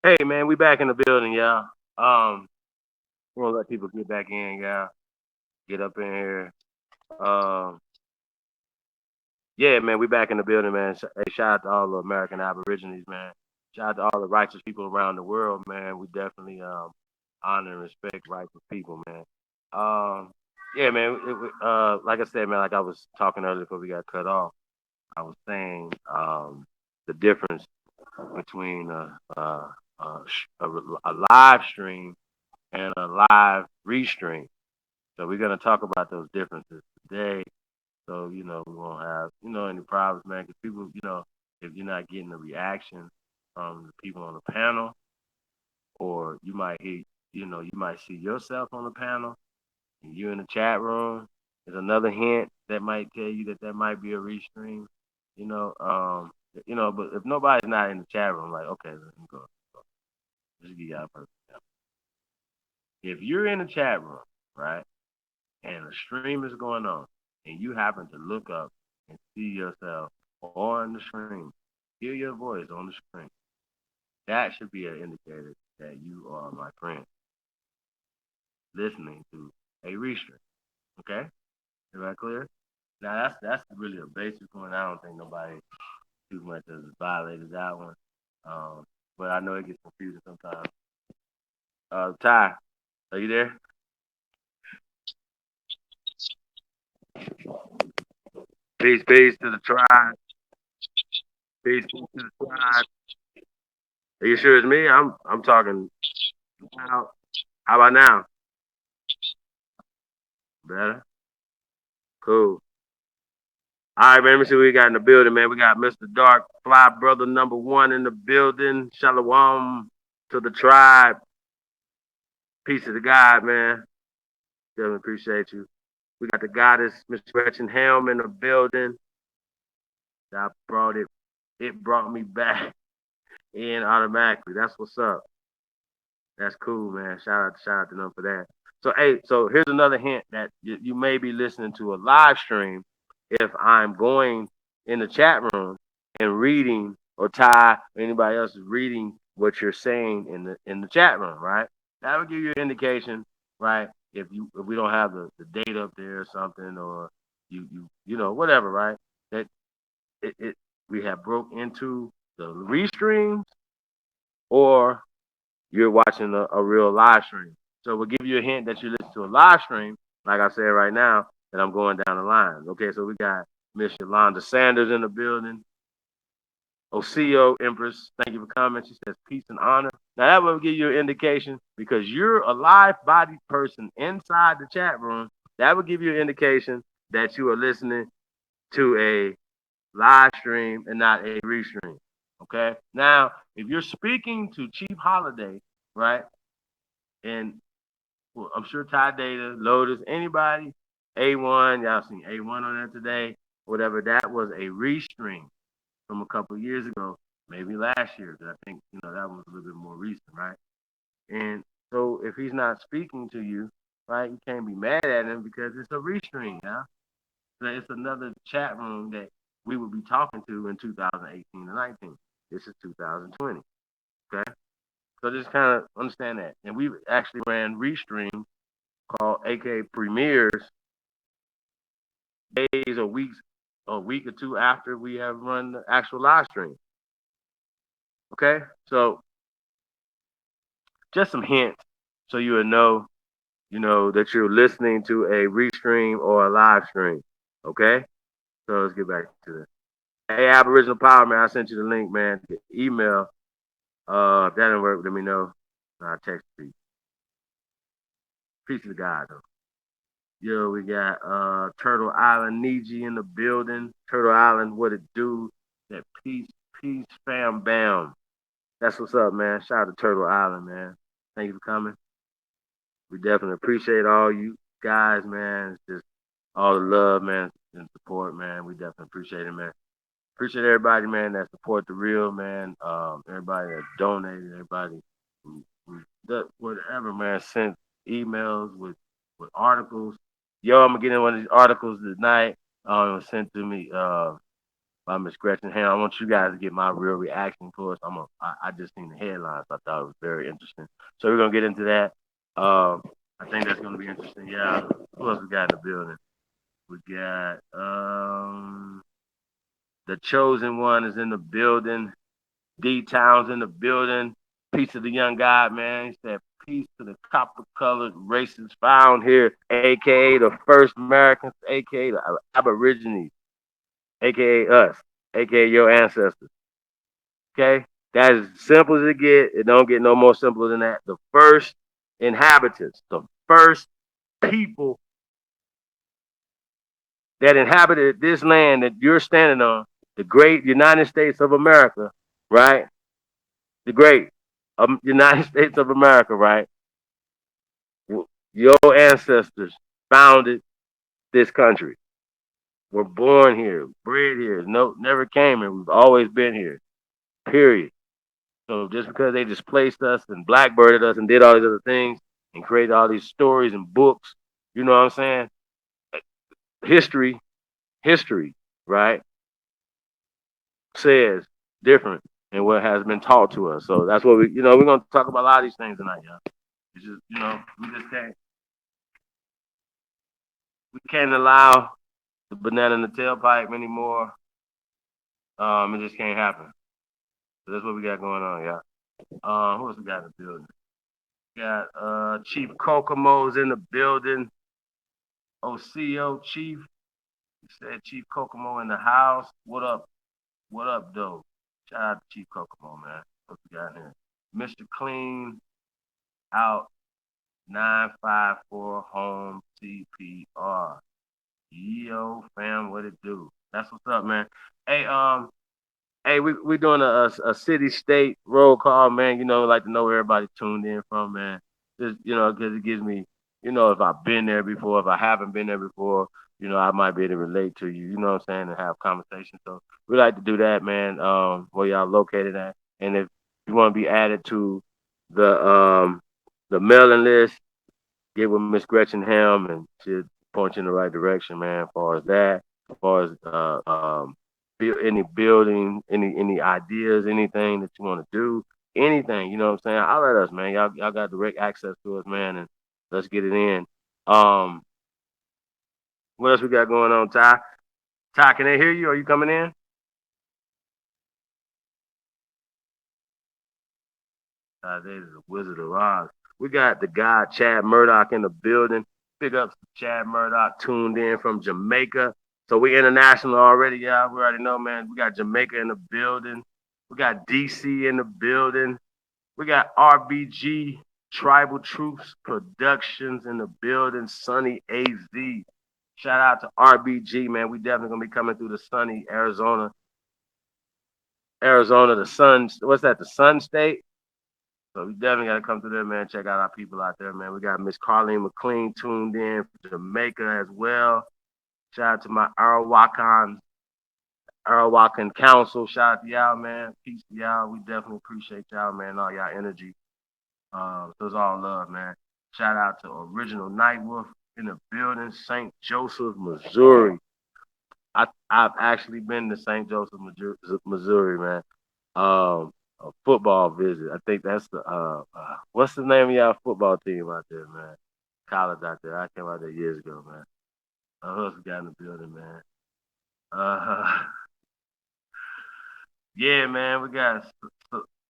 Hey man, we back in the building, y'all. We're gonna let people get back in, y'all. Get up in here. Um, yeah, man, we back in the building, man. Hey, shout out to all the American Aborigines, man. Shout out to all the righteous people around the world, man. We definitely honor and respect righteous people, man. Um, yeah, man. Like I said, man, like I was talking earlier before we got cut off, I was saying the difference between a live stream and a live restream. So we're gonna talk about those differences today. So we won't have any problems, man. Because people, if you're not getting the reaction from the people on the panel, or you might hear, you might see yourself on the panel, and you in the chat room. There's another hint that might tell you that that might be a restream. You know, um, but if nobody's not in the chat room, like okay, let me go. Just give y'all a perfect example. If you're in the chat room, right? And a stream is going on, and you happen to look up and see yourself on the stream, hear your voice on the screen, that should be an indicator that you are my friend listening to a restream. Okay, is that clear? Now that's really a basic one. I don't think nobody too much has violated that one. But I know it gets confusing sometimes. Ty, are you there? Peace, peace to the tribe. Peace to the tribe. Are you sure it's me? I'm talking. How, how about now? Better? Cool. All right, man. Let me see what we got in the building, man. We got Mr. Dark Fly Brother number one in the building. Shalom to the tribe. Peace to the God, man. Definitely appreciate you. We got the goddess, Miss Gretchen Helm in the building. I brought it. It brought me back in automatically. That's what's up. That's cool, man. Shout out to them for that. So, hey, so here's another hint that you may be listening to a live stream if I'm going in the chat room and reading, or Ty or anybody else is reading what you're saying in the chat room, right? That would give you an indication, right? If we don't have the date up there or something, or whatever, right? That it we have broke into the restreams, or you're watching a real live stream. So we'll give you a hint that you listen to a live stream, like I said right now, that I'm going down the line. Okay, so we got Miss Yolanda Sanders in the building. Oseo Empress, thank you for coming. She says peace and honor. Now that will give you an indication, because you're a live bodied person inside the chat room. That will give you an indication that you are listening to a live stream and not a restream. Okay. Now, if you're speaking to Chief Holiday, right, and well, I'm sure Ty Data, Lotus, anybody, A1, y'all seen A1 on there today, whatever, that was a restream from a couple of years ago, maybe last year, because I think, that was a little bit more recent, right? And so if he's not speaking to you, right, you can't be mad at him because it's a restream, yeah? So it's another chat room that we would be talking to in 2018 and 19. This is 2020, okay? So just kind of understand that. And we actually ran restreams called AK premieres days or weeks, or a week or two after we have run the actual live stream. Okay, so just some hints so you would know, that you're listening to a restream or a live stream. Okay, so let's get back to this. Hey, Aboriginal Power, man, I sent you the link, man. The email. If that didn't work, let me know. I'll text you. Peace to God, though. Yo, we got Turtle Island Niji in the building. Turtle Island, what it do? That peace, fam, bam. That's what's up, man. Shout out to Turtle Island, man. Thank you for coming. We definitely appreciate all you guys, man. It's just all the love, man, and support, man. We definitely appreciate it, man. Appreciate everybody, man, that support the real, man. Everybody that donated, everybody who whatever, man, sent emails with articles. Yo, I'm gonna get in one of these articles tonight. It was sent to me by Miss Gretchen Ham. I want you guys to get my real reaction to it. I just seen the headlines. I thought it was very interesting. So we're gonna get into that. I think that's gonna be interesting. Yeah. Who else we got in the building? We got the chosen one is in the building. D Towns in the building. Peace to the young guy, man. He said, peace to the copper colored races found here, aka the first Americans, aka the Aborigines, aka us, aka your ancestors. Okay? That is as simple as it get. It don't get no more simple than that. The first inhabitants, the first people that inhabited this land that you're standing on, the great United States of America, right? The great United States of America, right? Your ancestors founded this country. We're born here, bred here. No, never came here. We've always been here. Period. So just because they displaced us and blackbirded us and did all these other things and created all these stories and books, you know what I'm saying? History, history, right, says different than what has been taught to us. So that's what we're gonna talk about a lot of these things tonight, y'all. It's just, we just can't allow the banana in the tailpipe anymore. It just can't happen. So that's what we got going on, y'all. Who else we got in the building? We got Chief Kokomo's in the building. OCO Chief. He said Chief Kokomo in the house. What up? What up, though? Shout out to Chief Kokomo, man. What we got here? Mr. Clean out 954 home CPR. Yo, fam, what it do? That's what's up, man. Hey, we doing a city state roll call, man. Like to know where everybody tuned in from, man. Just because it gives me, if I've been there before, if I haven't been there before, I might be able to relate to you. You know what I'm saying, and have conversation. So we like to do that, man. Where y'all located at, and if you want to be added to the mailing list, get with Miss Gretchen Ham, and she'll point you in the right direction, man. As far as that, as far as any building, any ideas, anything that you want to do, anything, you know what I'm saying? I'll let us, man. Y'all got direct access to us, man, and let's get it in. Um, what else we got going on, Ty? Ty, can they hear you? Are you coming in? There's the Wizard of Oz. We got the guy Chad Murdoch in the building. Big ups to Chad Murdoch, tuned in from Jamaica. So we international already, y'all. We already know, man. We got Jamaica in the building. We got DC in the building. We got RBG Tribal Troops Productions in the building. Sunny AZ. Shout out to RBG, man. We definitely gonna be coming through the sunny Arizona. Arizona, the sun. What's that? The Sun State. So we definitely got to come through there, man. Check out our people out there, man. We got Miss Carlene McLean tuned in from Jamaica as well. Shout out to my Arawakan Council. Shout out to y'all, man. Peace to y'all. We definitely appreciate y'all, man. All y'all energy. So it's all love, man. Shout out to Original Nightwolf in the building, St. Joseph, Missouri. I've actually been to St. Joseph, Missouri, man. A football visit. I think that's the what's the name of y'all football team out there, man? College out there. I came out there years ago, man. Who else we got in the building, man? Uh, yeah, man. We got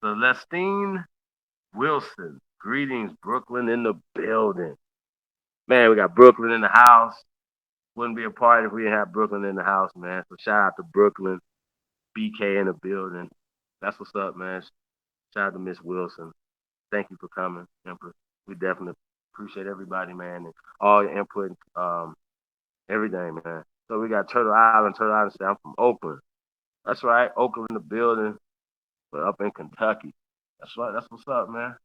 Celestine Wilson. Greetings, Brooklyn in the building. Man, we got Brooklyn in the house. Wouldn't be a party if we didn't have Brooklyn in the house, man. So shout out to Brooklyn, BK in the building. That's what's up, man. Shout out to Miss Wilson. Thank you for coming, Empress. We definitely appreciate everybody, man, and all your input, everything, man. So we got Turtle Island. Turtle Island said, I'm from Oakland. That's right, Oakland in the building, but up in Kentucky. That's right. That's what's up, man.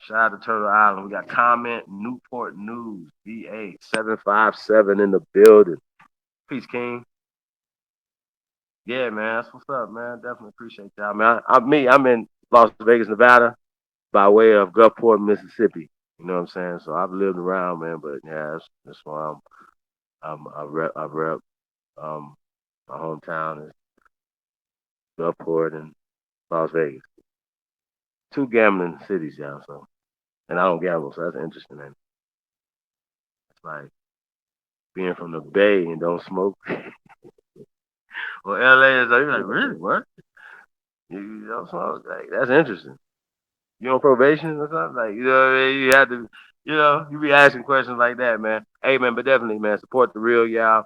Shout out to Turtle Island. We got Comment Newport News, VA 757 in the building. Peace, King. Yeah, man. That's what's up, man. Definitely appreciate y'all, man. I'm in Las Vegas, Nevada, by way of Gulfport, Mississippi. You know what I'm saying? So I've lived around, man. But yeah, that's why I rep. Um, my hometown is Gulfport and Las Vegas. Two gambling cities, y'all. So, and I don't gamble, so that's interesting. And it's like being from the Bay and don't smoke. Well, LA is like, you're like, really? What? You don't smoke? Like, that's interesting. You on probation or something? Like, you know what I mean? You have to, you be asking questions like that, man. Hey, man, but definitely, man, support the real, y'all.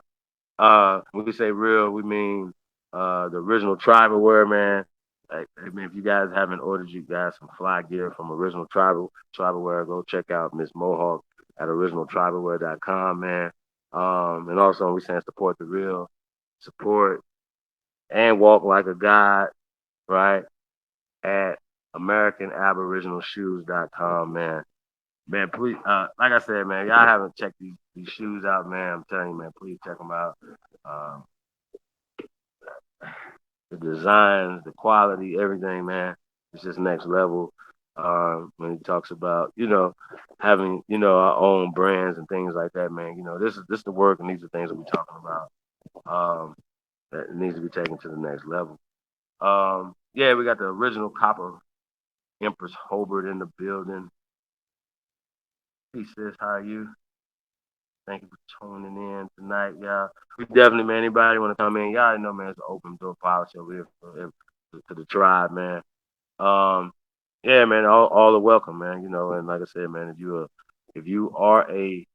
When we say real, we mean the original tribal wear, man. Like, I mean, if you guys haven't ordered you guys some fly gear from original tribal wear, go check out Miss Mohawk at originaltribalwear.com, man. And also we saying support the real, support and walk like a god, right? At AmericanAboriginalShoes.com, man. Man, please, like I said, man, y'all haven't checked these shoes out, man. I'm telling you, man, please check them out. Um, the designs, the quality, everything, man. It's just next level. When he talks about, having, our own brands and things like that, man. This is the work and these are things that we're talking about. That needs to be taken to the next level. Yeah, we got the original Copper Empress Hobart in the building. Peace, sis. How are you? Thank you for tuning in tonight, y'all. We definitely, man. Anybody want to come in? Y'all already know, man. It's an open door policy over here to the tribe, man. Um, yeah, man. All are welcome, man. And like I said, man, if you are a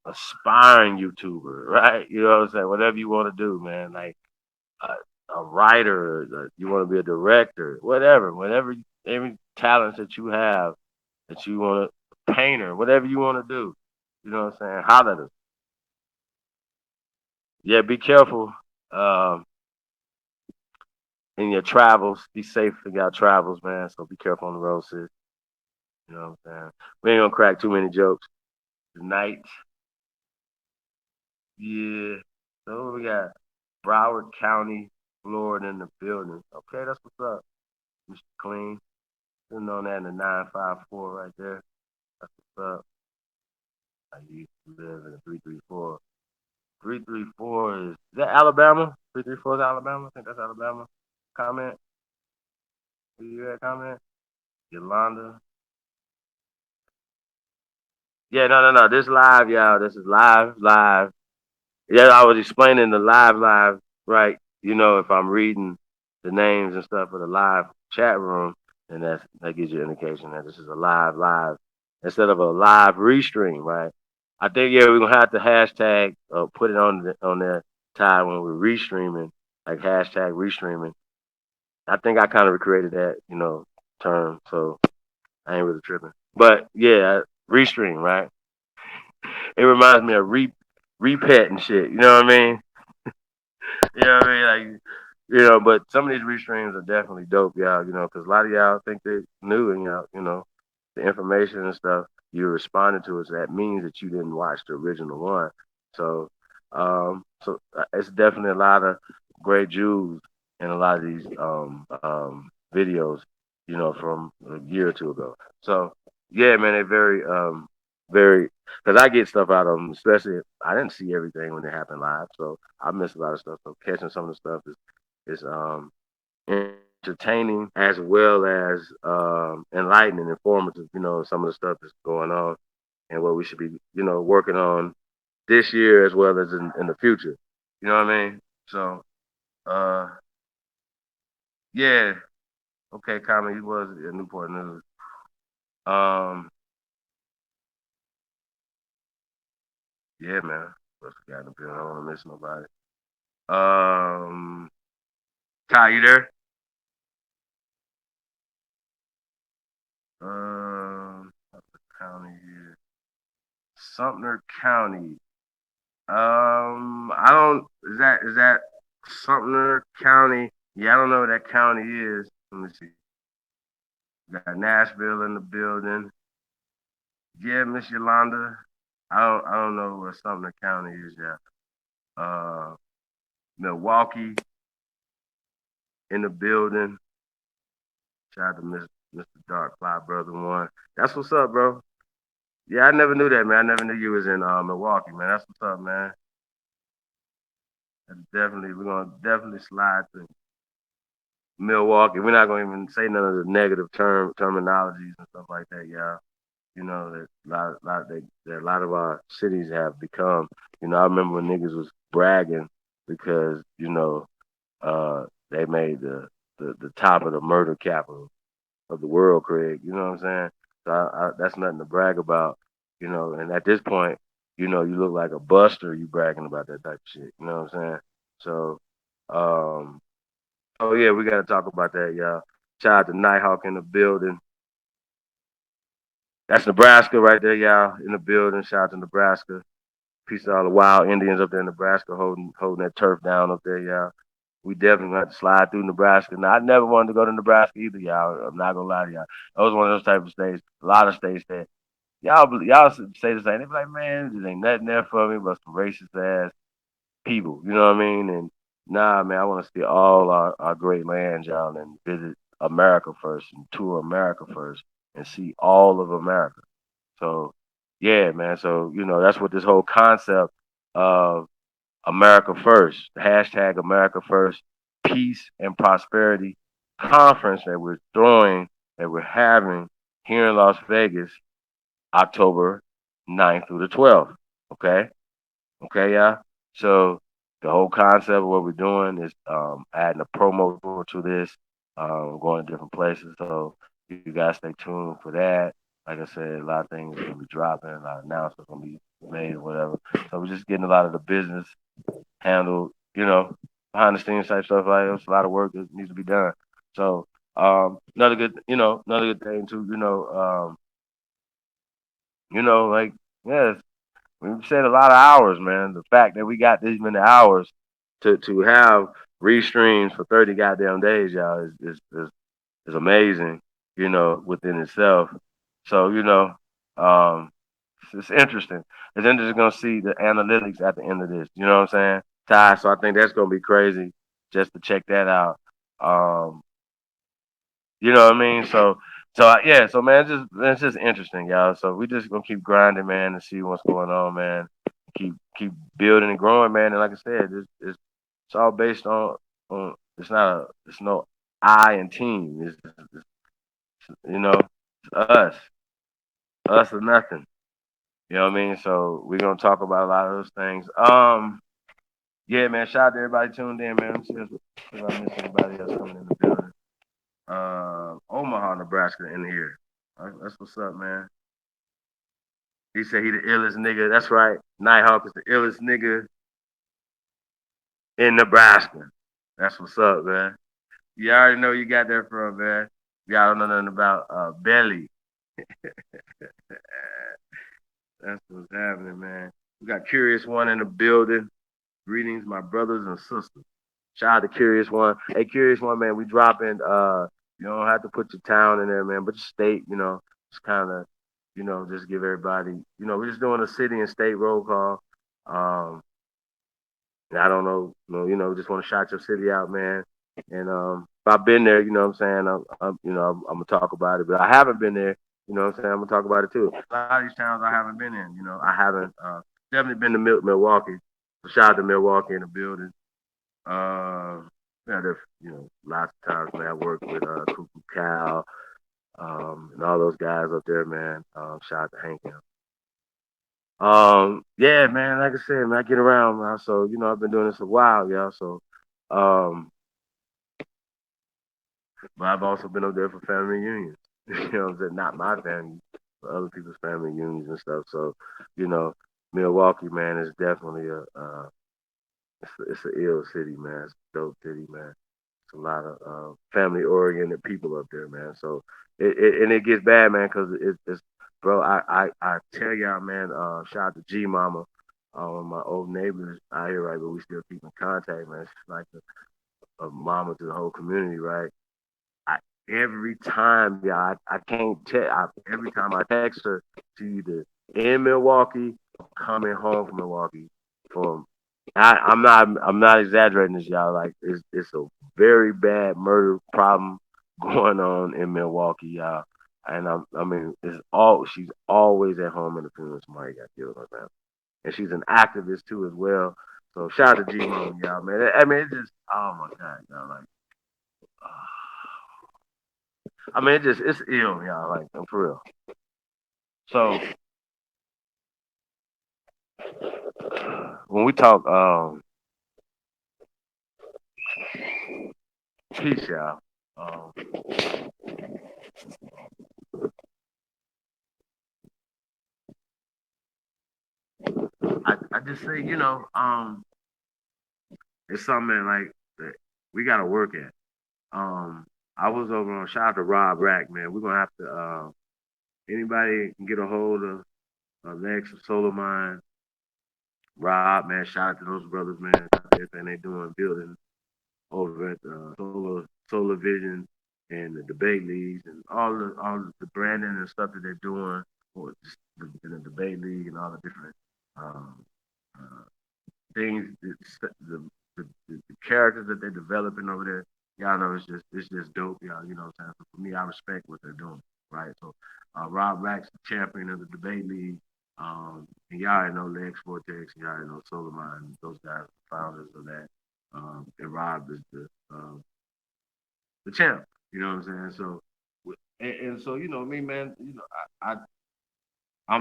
aspiring YouTuber, right? You know what I'm saying? Whatever you want to do, man. Like a writer, you want to be a director, whatever, every talent that you have that you want to painter, whatever you want to do. You know what I'm saying? Holler at us. Yeah, be careful um, in your travels. Be safe in your travels, man. So be careful on the road, sis. You know what I'm saying? We ain't gonna crack too many jokes tonight. Yeah. So we got Broward County, Florida in the building. Okay, that's what's up. Mr. Clean. Sitting on that in the 954 right there. That's what's up. I used to live in the 334. 334 is that Alabama? 334 is Alabama? I think that's Alabama. Comment? Do you have comment? Yolanda. Yeah, no. This live, y'all. This is live. Yeah, I was explaining the live, right? If I'm reading the names and stuff for the live chat room, and that gives you an indication that this is a live instead of a live restream, right? I think yeah, we're gonna have to hashtag put it on there time when we're restreaming, like hashtag restreaming. I think I kind of recreated that, term, so I ain't really tripping. But yeah, restream, right? It reminds me of repet and shit. You know what I mean? You know what I mean? Like, but some of these restreams are definitely dope, y'all. Because a lot of y'all think they new and y'all, the information and stuff you responded to us. That means that you didn't watch the original one. So, it's definitely a lot of great jewels in a lot of these videos, from a year or two ago. So, yeah, man, they're very because I get stuff out of them, especially I didn't see everything when it happened live, so I missed a lot of stuff. So catching some of the stuff is entertaining as well as enlightening, informative. Some of the stuff that's going on and what we should be working on this year as well as in the future. You know what I mean? So uh, yeah, okay, Common, he was at Newport News. Um, yeah, man. What's got in the building? I don't want to miss nobody. Um, Ty, you there? County here. Sumter County. I don't. Is that Sumter County? Yeah, I don't know what that county is. Let me see. Got Nashville in the building. Yeah, Miss Yolanda. I don't know what Sumter County is yet. Uh, Milwaukee in the building. Shout out to Miss Mr. Dark Fly Brother One. That's what's up, bro. Yeah, I never knew that, man. I never knew you was in Milwaukee, man. That's what's up, man. That's definitely, we're gonna definitely slide to Milwaukee. We're not gonna even say none of the negative terminologies and stuff like that, y'all. You know that that a lot of our cities have become. You know, I remember when niggas was bragging because they made the top of the murder capital of the world, Craig. You know what I'm saying? So that's nothing to brag about. You know, and at this point, you look like a buster. You bragging about that type of shit. You know what I'm saying? So, um, oh yeah, we got to talk about that, y'all. Shout out to Nighthawk in the building. That's Nebraska right there, y'all, in the building. Shout out to Nebraska. Peace to all the wild Indians up there in Nebraska holding that turf down up there, y'all. We definitely got to slide through Nebraska. Now, I never wanted to go to Nebraska either, y'all. I'm not gonna lie to y'all. That was one of those type of states. A lot of states that y'all say the same. They be like, man, there ain't nothing there for me but some racist ass people. You know what I mean? And nah, man, I want to see all our great lands, y'all, and visit America first and tour America first and see all of America. So yeah, man. So that's what this whole concept of America First, hashtag America First, peace and prosperity conference that we're having here in Las Vegas, October 9th through the 12th. Okay. Okay, yeah. So the whole concept of what we're doing is adding a promo tour to this, going to different places. So you guys stay tuned for that. Like I said, a lot of things are gonna be dropping, a lot of announcements gonna be made or whatever. So we're just getting a lot of the business handled, behind the scenes type stuff. Like there's a lot of work that needs to be done. So another good thing too, like yeah, we've said a lot of hours, man. The fact that we got these many hours to have restreams for 30 goddamn days, y'all, is amazing, within itself. So, it's interesting. And then they're gonna see the analytics at the end of this. You know what I'm saying? Ty, so I think that's gonna be crazy just to check that out. Um, you know what I mean? Yeah, so man, it's just interesting, y'all. So we just gonna keep grinding, man, and see what's going on, man. Keep building and growing, man. And like I said, it's all based on it's no I and team. It's us or nothing. You know what I mean? So we're gonna talk about a lot of those things. Yeah, man. Shout out to everybody tuned in, man. Let's see if I miss anybody else coming in the building. Omaha, Nebraska in here. That's what's up, man. He said he the illest nigga. That's right. Nighthawk is the illest nigga in Nebraska. That's what's up, man. You already know you got that from, man. Y'all don't know nothing about Belly. That's what's happening, man. We got Curious One in the building. Greetings, my brothers and sisters. Shout out to Curious One. Hey, Curious One, man, we dropping. You don't have to put your town in there, man, but your state, just kind of, just give everybody, we're just doing a city and state roll call. Um, and I don't know, just want to shout your city out, man. And if I've been there, you know what I'm saying, I'm gonna talk about it. But I haven't been there, you know what I'm saying, I'm gonna talk about it too. A lot of these towns I haven't been in, I haven't definitely been to Milwaukee. So shout out to Milwaukee in the building. Uh, yeah, there's lots of times man I worked with Cuckoo Cal, and all those guys up there, man. Shout out to Hank. Yeah, man. Like I said, man, I get around, man. So I've been doing this a while, y'all. So, um, but I've also been up there for family reunions. You know what I'm saying? Not my family, but other people's family reunions and stuff. So, you know, Milwaukee, man, is definitely it's an ill city, man. It's a dope city, man. It's a lot of family oriented people up there, man. So it gets bad, man, because it's bro. I tell y'all, man. Shout out to G Mama, my old neighbors out here, right? But we still keep in contact, man. She's like a mama to the whole community, right? I, every time, yeah, I can't tell. Every time I text her, she either in Milwaukee, or coming home from Milwaukee. From I'm not exaggerating this, y'all. Like it's a very bad murder problem going on in Milwaukee, y'all. And I mean, she's always at home in the funeral somebody got killed like that. And she's an activist too as well. So shout out to G Money, y'all, man. I mean, it just, oh my God, y'all, like, I mean, it's ill, y'all, like, for real. So when we talk peace, y'all. Um, I just say, it's something like that we gotta work at. I was over on shout out to Rob Rack, man. We're gonna have to anybody can get a hold of Lex or Solar Mind, Rob, man. Shout out to those brothers, man. Shout out to everything they doing building over at Solar Vision and the debate leagues and all the branding and stuff that they're doing, or just the debate league and all the different um, uh, things, the characters that they're developing over there. Y'all know it's just dope, y'all. You know what I'm saying? So for me, I respect what they're doing, right? So Rob Rack's the champion of the debate league. And y'all already know Lex Vortex, y'all already know Solar Mind, those guys, are the founders of that. And Rob is the champ. You know what I'm saying? So, and so me, man. How you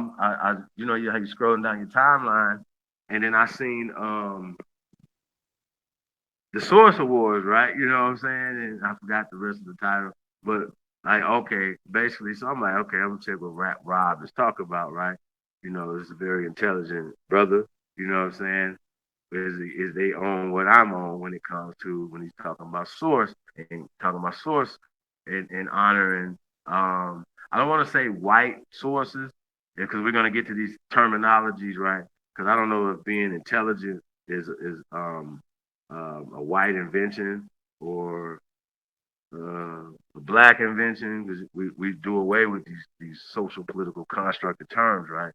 scrolling down your timeline, and then I seen the Source Awards, right? You know what I'm saying? And I forgot the rest of the title, but like, okay, basically, so I'm like, okay, I'm gonna check what Rob is talking about, right? This is a very intelligent brother. You know what I'm saying? Is they on what I'm on when it comes to when he's talking about source and talking about source and honoring I don't want to say white sources because we're gonna get to these terminologies, right? Because I don't know if being intelligent is a white invention or a black invention because we do away with these social political constructed terms, right?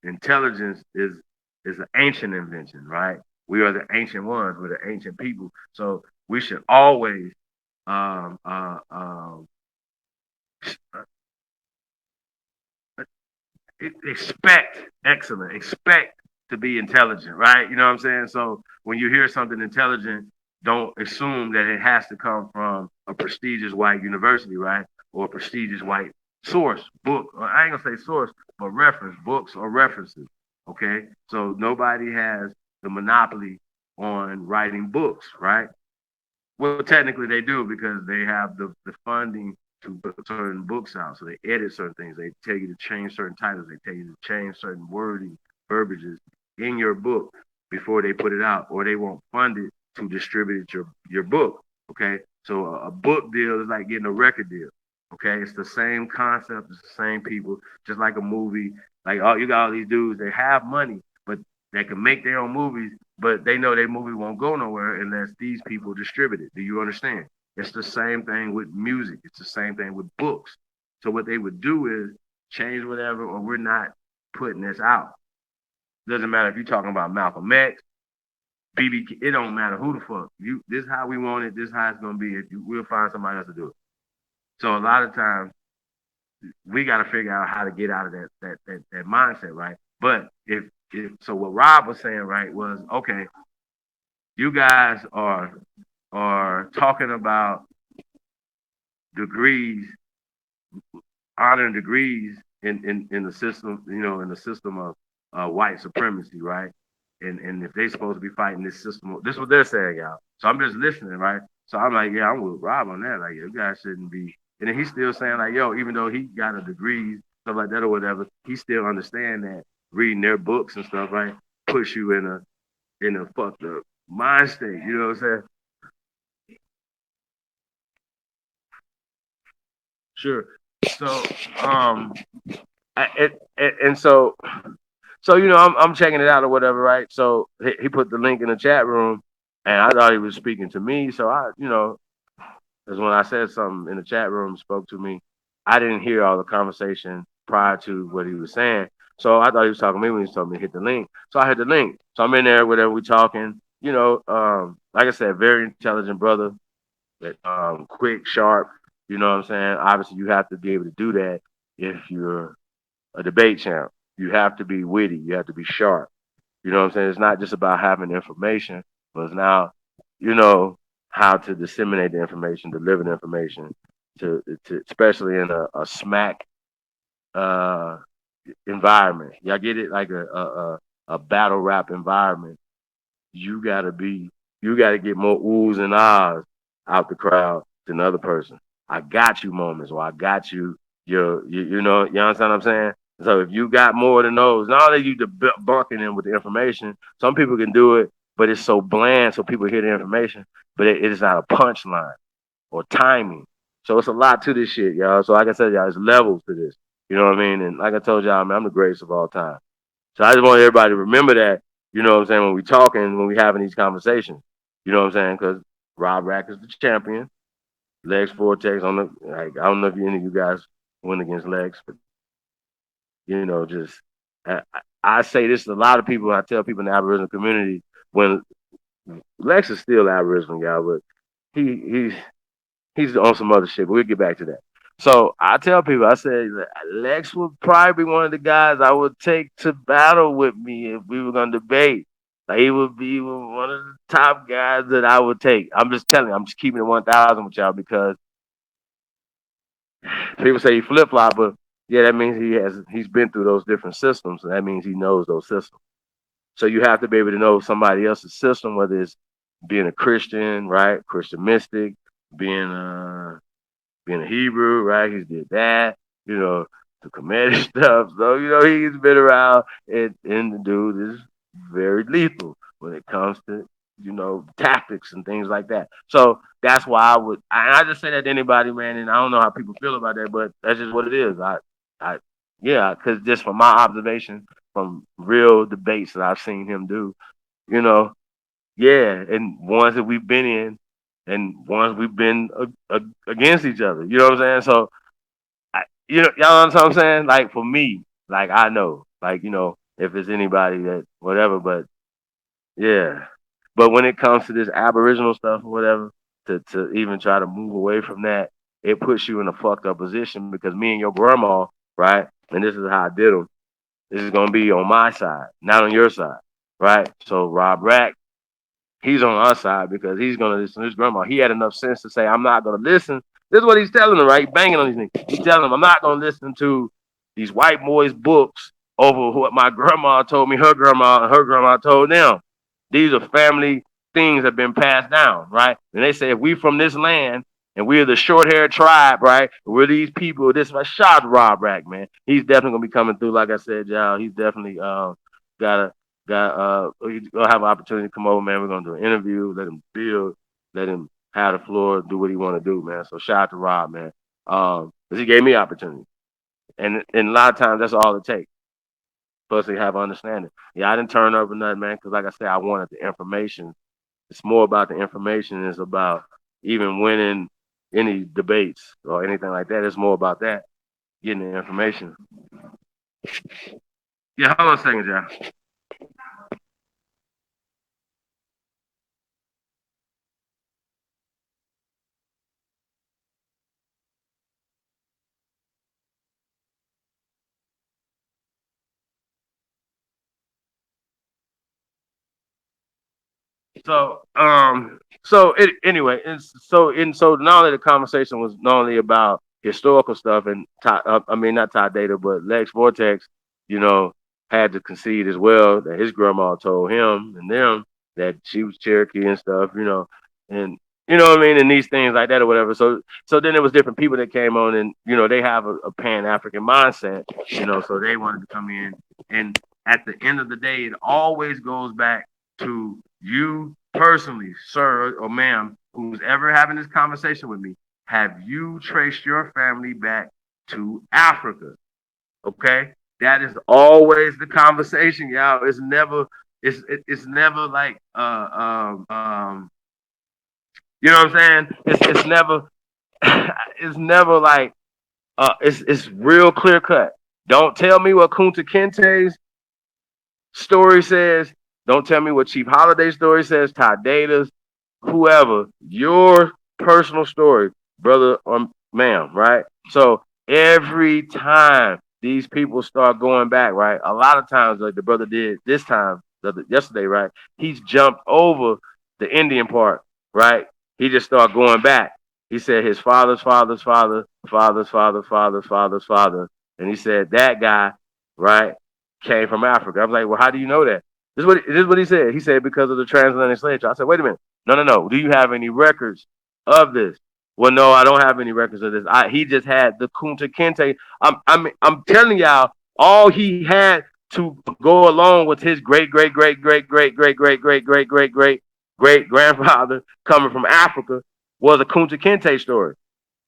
Intelligence is an ancient invention, right? We are the ancient ones. We're the ancient people. So we should always um, uh, um, expect excellent, expect to be intelligent, right? You know what I'm saying? So when you hear something intelligent, don't assume that it has to come from a prestigious white university, right? Or a prestigious white source, book. Or I ain't gonna say source, but reference, books or references. Okay. So nobody has the monopoly on writing books, right? Well, technically they do because they have the funding to put certain books out. So they edit certain things. They tell you to change certain titles. They tell you to change certain wording, verbiages in your book before they put it out, or they won't fund it to distribute your book. Okay, so a book deal is like getting a record deal. Okay, it's the same concept. It's the same people, just like a movie. Like you got all these dudes. They have money, but they can make their own movies, but they know their movie won't go nowhere unless these people distribute it. Do you understand? It's the same thing with music. It's the same thing with books. So what they would do is change whatever, or we're not putting this out. Doesn't matter if you're talking about Malcolm X, BB. It don't matter who the fuck you. This is how we want it. This is how it's gonna be. We'll find somebody else to do it. So a lot of times we got to figure out how to get out of that mindset, right? But if so, what Rob was saying, right, was okay. You guys are talking about degrees, honoring degrees in the system, in the system of white supremacy, right? And if they supposed to be fighting this system, this is what they're saying, y'all. So I'm just listening, right? So I'm like, yeah, I'm with Rob on that. Like, you guys shouldn't be. And then he's still saying, like, yo, even though he got a degree, stuff like that or whatever, he still understand that reading their books and stuff, right, puts you in a fucked up mind state. You know what I'm saying? Sure. So, and so I'm checking it out or whatever, right? So he put the link in the chat room, and I thought he was speaking to me. So because when I said something in the chat room, spoke to me, I didn't hear all the conversation prior to what he was saying. So I thought he was talking to me when he told me to hit the link. So I hit the link. So I'm in there, whatever we talking. Like I said, very intelligent brother. quick, sharp. You know what I'm saying? Obviously, you have to be able to do that if you're a debate champ. You have to be witty. You have to be sharp. You know what I'm saying? It's not just about having information, but it's now, you know, how to disseminate the information, deliver the information, to especially in a smack uh, environment. Y'all get it? Like a battle rap environment. You gotta be, you gotta get more oohs and ahs out the crowd than the other person. I got you moments, or I got you. You know, you understand what I'm saying? So if you got more than those, not only you debunking them with the information, some people can do it, but it's so bland, so people hear the information, but it is not a punchline or timing. So it's a lot to this shit, y'all. So like I said, y'all, it's levels to this. You know what I mean? And like I told y'all, man, I'm the greatest of all time. So I just want everybody to remember that, you know what I'm saying, when we talking, when we having these conversations. You know what I'm saying? Because Rob Rack is the champion. Lex Vortex on the, like, I don't know if any of you guys win against Lex, but you know, just I say this to a lot of people. I tell people in the Aboriginal community when Lex is still Aboriginal, y'all, but he he's on some other shit. But we'll get back to that. So I tell people, I say Lex would probably be one of the guys I would take to battle with me if we were gonna debate. Like he would be one of the top guys that I would take. I'm just telling you, I'm just keeping it 1,000 with y'all because people say he flip flop, but yeah, that means he's been through those different systems, and that means he knows those systems. So you have to be able to know somebody else's system, whether it's being a Christian, right? Christian mystic, being being a Hebrew, right? He's did that, you know, the comedic stuff. So, you know, he's been around and the dude is very lethal when it comes to, you know, tactics and things like that. So that's why I just say that to anybody, man, and I don't know how people feel about that, but that's just what it is. I yeah, because just from my observation from real debates that I've seen him do, you know, yeah, and ones that we've been in, and ones we've been against each other. You know what I'm saying? So, y'all know what I'm saying? Like for me, like I know, like if it's anybody that whatever, but yeah. But when it comes to this Aboriginal stuff or whatever, to even try to move away from that, it puts you in a fucked up position because me and your grandma, right? And this is how I did them. This is gonna be on my side, not on your side, right? So Rob Rack, he's on our side because he's gonna listen to his grandma. He had enough sense to say, I'm not gonna listen. This is what he's telling them, right? Banging on these niggas. He's telling them, I'm not gonna listen to these white boys' books over what my grandma told me, her grandma, and her grandma told them. These are family things that have been passed down, right? And they say if we from this land and we're the short haired tribe, right? We're these people. This is my shot Rob Rack, man. He's definitely gonna be coming through. Like I said, y'all, he's definitely got a he's gonna have an opportunity to come over, man. We're gonna do an interview, let him build, let him have the floor, do what he wanna do, man. So shout out to Rob, man. Because he gave me opportunity. And a lot of times that's all it takes. Plus they have understanding. Yeah, I didn't turn over nothing, man, because like I said, I wanted the information. It's more about the information. It's about even winning any debates or anything like that. It's more about that, getting the information. Yeah, hold on a second, John. Anyway, so not only the conversation was not only about historical stuff and I mean not Todd Data, but Lex Vortex, you know, had to concede as well that his grandma told him and them that she was Cherokee and stuff, and you know what I mean, and these things like that or whatever. So then there was different people that came on, and they have a Pan African mindset, so they wanted to come in, and at the end of the day, it always goes back to you personally, sir or ma'am, who's ever having this conversation with me. Have you traced your family back to Africa? Okay, that is always the conversation, y'all. It's never like you know what I'm saying? It's never it's never like it's real clear cut. Don't tell me what Kunta Kinte's story says. Don't tell me what Chief Holiday's story says, Todd Data's, whoever. Your personal story, brother or ma'am, right? So every time these people start going back, right? A lot of times, like the brother did this time, yesterday, right? He's jumped over the Indian part, right? He just started going back. He said his father's father's father, father's father, father's father's father, and he said that guy, right, came from Africa. I was like, well, how do you know that? This is what he said. He said because of the transatlantic slave trade. I said, wait a minute, no. Do you have any records of this? Well, no, I don't have any records of this. He just had the Kunta Kinte. I'm telling y'all, all he had to go along with his great grandfather coming from Africa was a Kunta Kinte story.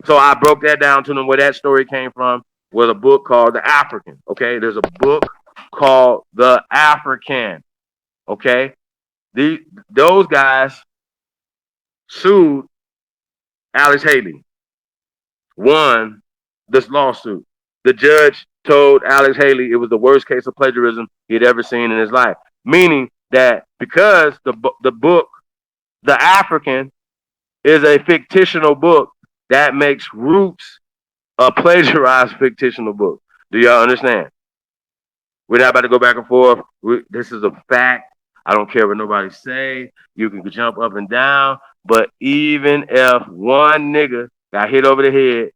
So I broke that down to them where that story came from was a book called The African. Okay, there's a book called The African. Okay, those guys sued Alex Haley, won this lawsuit. The judge told Alex Haley it was the worst case of plagiarism he'd ever seen in his life, meaning that because the book The African is a fictional book, that makes Roots a plagiarized fictional book. Do y'all understand? We're not about to go back and forth. This is a fact. I don't care what nobody say. You can jump up and down, but even if one nigga got hit over the head,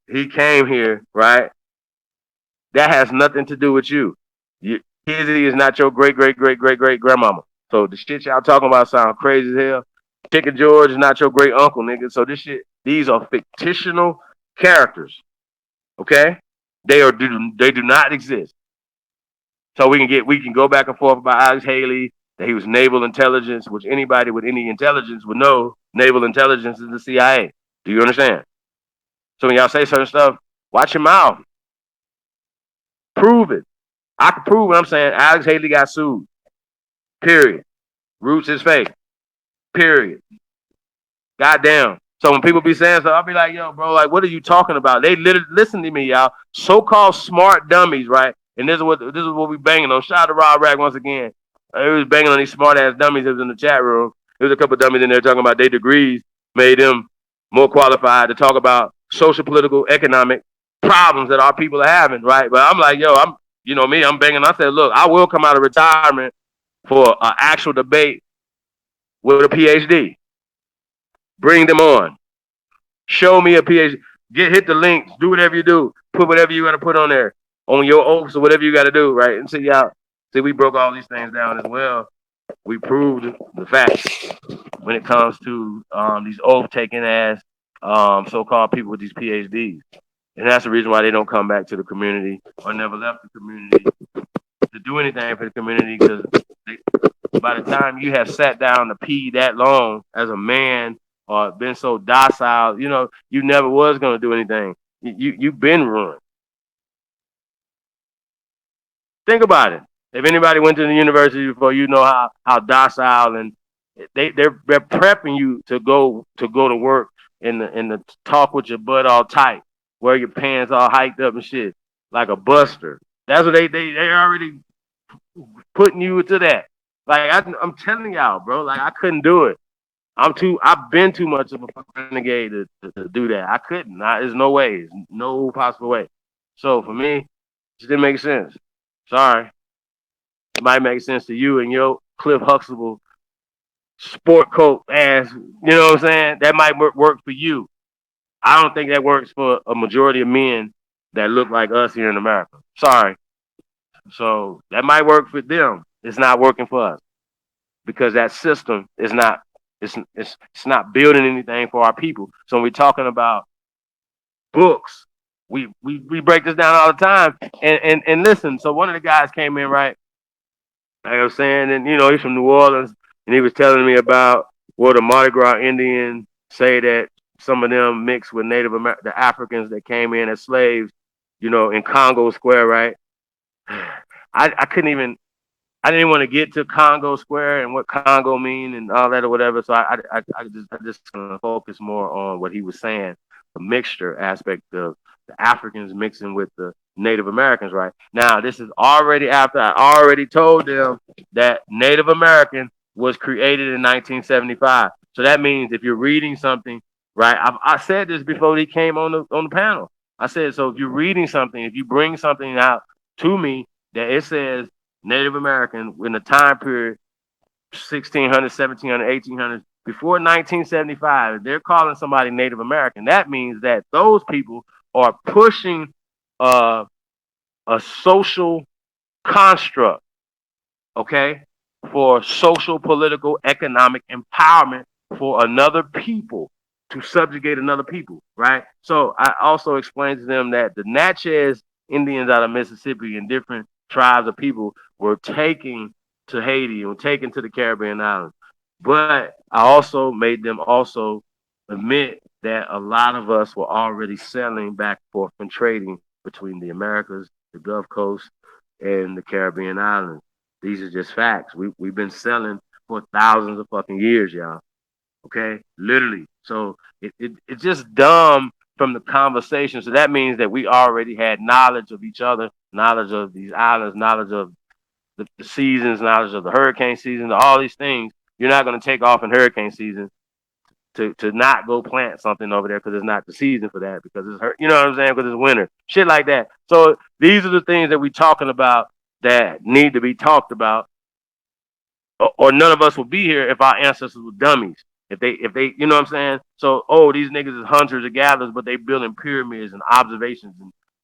he came here, right? That has nothing to do with you. Kizzy is not your great grandmama. So the shit y'all talking about sound crazy as hell. Chicken George is not your great uncle, nigga. So these are fictional characters. Okay? They do not exist. So we can go back and forth about Alex Haley, that he was naval intelligence, which anybody with any intelligence would know naval intelligence is the CIA. Do you understand? So when y'all say certain stuff, watch your mouth. Prove it. I can prove what I'm saying. Alex Haley got sued. Period. Roots is fake. Period. Goddamn. So when people be saying stuff, I'll be like, yo, bro, like, what are you talking about? They literally listen to me, y'all. So-called smart dummies, right? And this is what we banging on. Shout out to Rob Rack once again. He was banging on these smart ass dummies that was in the chat room. There was a couple of dummies in there talking about their degrees made them more qualified to talk about social, political, economic problems that our people are having, right? But I'm like, yo, I'm banging. I said, look, I will come out of retirement for an actual debate with a PhD. Bring them on. Show me a PhD. Hit the links. Do whatever you do. Put whatever you got to put on there on your oaths or whatever you got to do, right? And see, we broke all these things down as well. We proved the facts when it comes to these oath-taking ass so-called people with these PhDs. And that's the reason why they don't come back to the community or never left the community to do anything for the community, because by the time you have sat down to pee that long as a man or been so docile, you never was going to do anything. You've been ruined. Think about it. If anybody went to the university before, you know how docile, and they're prepping you to go to work and the talk with your butt all tight, wear your pants all hiked up and shit like a buster. That's what they already putting you into that. Like I'm telling y'all, bro. Like I couldn't do it. I've been too much of a renegade to do that. I couldn't. There's no way. No possible way. So for me, it just didn't make sense. Sorry. It might make sense to you and your Cliff Huxtable sport coat ass. You know what I'm saying? That might work for you. I don't think that works for a majority of men that look like us here in America. Sorry. So that might work for them. It's not working for us because that system is not. It's not building anything for our people. So when we're talking about books, we break this down all the time. And listen. So one of the guys came in, right, like I was saying, and he's from New Orleans, and he was telling me about what the Mardi Gras Indians say that some of them mixed with the Africans that came in as slaves, in Congo Square, right? I couldn't even. I didn't want to get to Congo Square and what Congo mean and all that or whatever. So I just gonna focus more on what he was saying, the mixture aspect of the Africans mixing with the Native Americans, right? Now, this is already after I already told them that Native American was created in 1975. So that means if you're reading something, right? I said this before he came on the panel. I said, so if you're reading something, if you bring something out to me that it says Native American in the time period 1600, 1700, 1800, before 1975, they're calling somebody Native American. That means that those people are pushing uh, a social construct, okay, for social, political, economic empowerment for another people to subjugate another people, right? So I also explained to them that the Natchez Indians out of Mississippi and different tribes of people were taking to Haiti and taken to the Caribbean islands. But I also made them also admit that a lot of us were already selling back and forth and trading between the Americas, the Gulf Coast, and the Caribbean islands. These are just facts. We've been selling for thousands of fucking years, y'all. Okay, literally. So it's just dumb from the conversation. So that means that we already had knowledge of each other, knowledge of these islands, knowledge of the seasons, knowledge of the hurricane season, all these things. You're not going to take off in hurricane season to not go plant something over there because it's not the season for that because it's hurt. You know what I'm saying? Because it's winter, shit like that. So these are the things that we're talking about that need to be talked about, or none of us would be here if our ancestors were dummies. If they, you know what I'm saying? So, oh, these niggas is hunters or gatherers, but they building pyramids and observations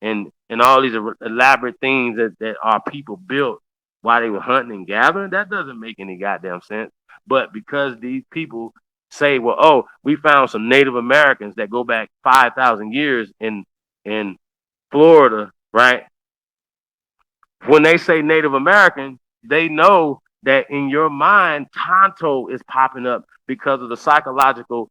and all these elaborate things that our people built while they were hunting and gathering. That doesn't make any goddamn sense. But because these people say, well, oh, we found some Native Americans that go back 5,000 years in Florida, right? When they say Native American, they know that in your mind, Tonto is popping up because of the psychological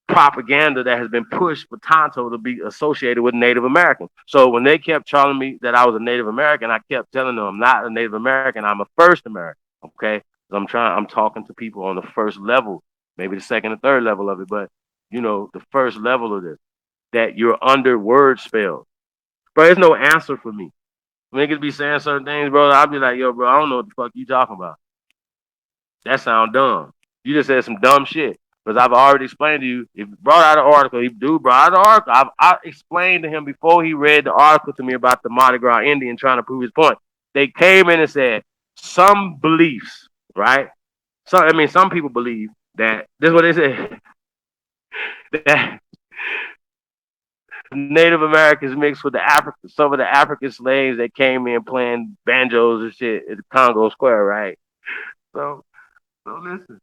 propaganda that has been pushed for Tonto to be associated with Native American. So when they kept telling me that I was a Native American, I kept telling them I'm not a Native American, I'm a first American. Okay. I'm talking to people on the first level, maybe the second and third level of it, but the first level of this, that you're under word spells. But there's no answer for me. Niggas be saying certain things, bro. I'll be like, yo, bro, I don't know what the fuck you talking about. That sound dumb. You just said some dumb shit. Because I've already explained to you, if he brought out an article, he do brought out an article. I explained to him before he read the article to me about the Mardi Gras Indian trying to prove his point. They came in and said some beliefs, right? Some people believe that this is what they said that Native Americans mixed with some of the African slaves that came in playing banjos and shit at the Congo Square, right? So, so listen.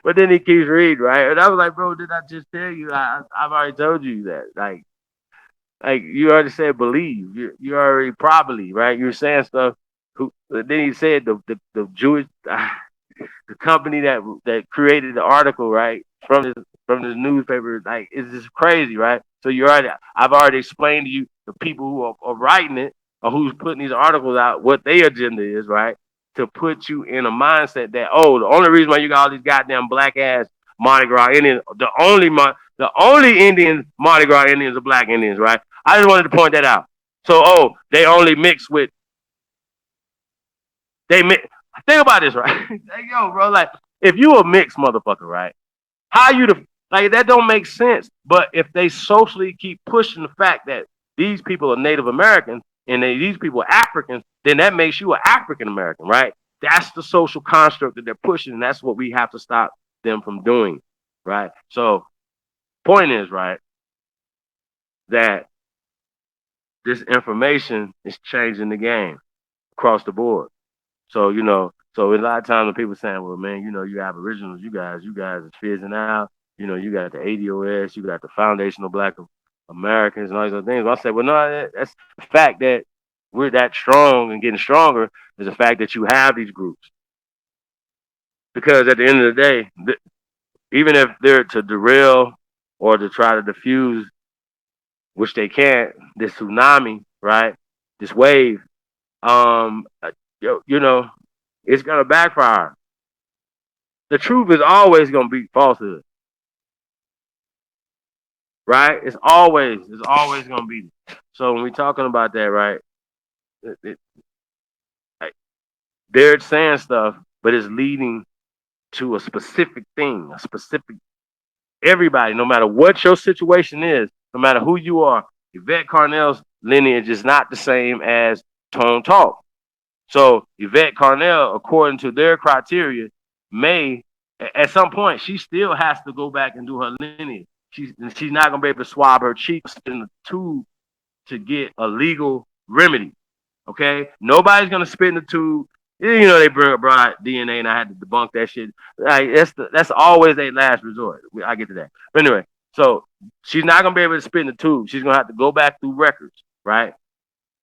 But then he keeps reading, right? And I was like, bro, did I just tell you? I've already told you that. Like you already said, believe. You already probably, right? You're saying stuff. Then he said the Jewish the company that created the article, right, from this newspaper, like it's just crazy, right? So I've already explained to you the people who are writing it or who's putting these articles out, what their agenda is, right? To put you in a mindset that, oh, the only reason why you got all these goddamn black ass Mardi Gras Indians, the only Indians Mardi Gras Indians are black Indians, right? I just wanted to point that out. So, oh, they only mix with they mix. Think about this, right? Hey, yo, bro, like if you a mixed motherfucker, right? How you the like that don't make sense. But if they socially keep pushing the fact that these people are Native Americans and these people are Africans, then that makes you an African American, right? That's the social construct that they're pushing, and that's what we have to stop them from doing, right? So, point is, right, that this information is changing the game across the board. So, so a lot of times when people saying, well, man, you aboriginals, you guys is fizzing out. You got the ADOS, you got the Foundational Black Americans and all these other things. Well, I said, well, no, that's the fact that we're that strong and getting stronger is the fact that you have these groups. Because at the end of the day, even if they're to derail or to try to diffuse, which they can't, this tsunami, right? This wave, it's gonna backfire. The truth is always gonna beat falsehood, right? It's always gonna be. So when we're talking about that, right? Like, they're saying stuff, but it's leading to a specific thing, a specific everybody, no matter what your situation is, no matter who you are, Yvette Carnell's lineage is not the same as Tone Talk. So Yvette Carnell, according to their criteria, may at some point she still has to go back and do her lineage. She's not gonna be able to swab her cheeks in the tube to get a legal remedy. Okay, nobody's gonna spit in the tube. You know they brought out DNA, and I had to debunk that shit. Like that's always a last resort. I get to that, but anyway, so she's not gonna be able to spit in the tube. She's gonna have to go back through records, right?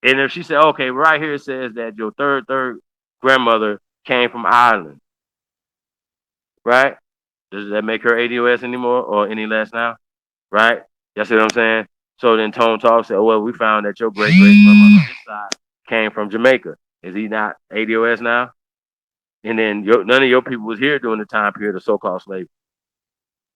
And if she said, okay, right here it says that your third grandmother came from Ireland, right? Does that make her ADOS anymore or any less now? Right? That's what I'm saying. So then Tone Talk said, oh, well, we found that your great grandmother on this side came from Jamaica. Is he not ADOS now? And then none of your people was here during the time period of so-called slavery.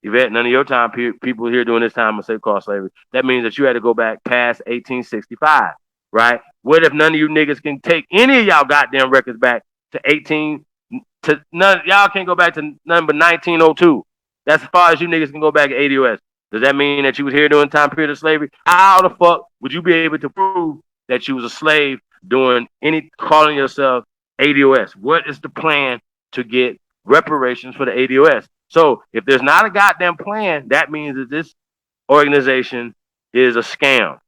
Yvette, none of your time people here during this time of so-called slavery. That means that you had to go back past 1865, right? What if none of you niggas can take any of y'all goddamn records back to 18 to none? Y'all can't go back to number 1902. That's as far as you niggas can go back at ADOS. Does that mean that you was here during the time period of slavery? How the fuck would you be able to prove that you was a slave during any calling yourself ADOS? What is the plan to get reparations for the ADOS? So if there's not a goddamn plan, that means that this organization is a scam.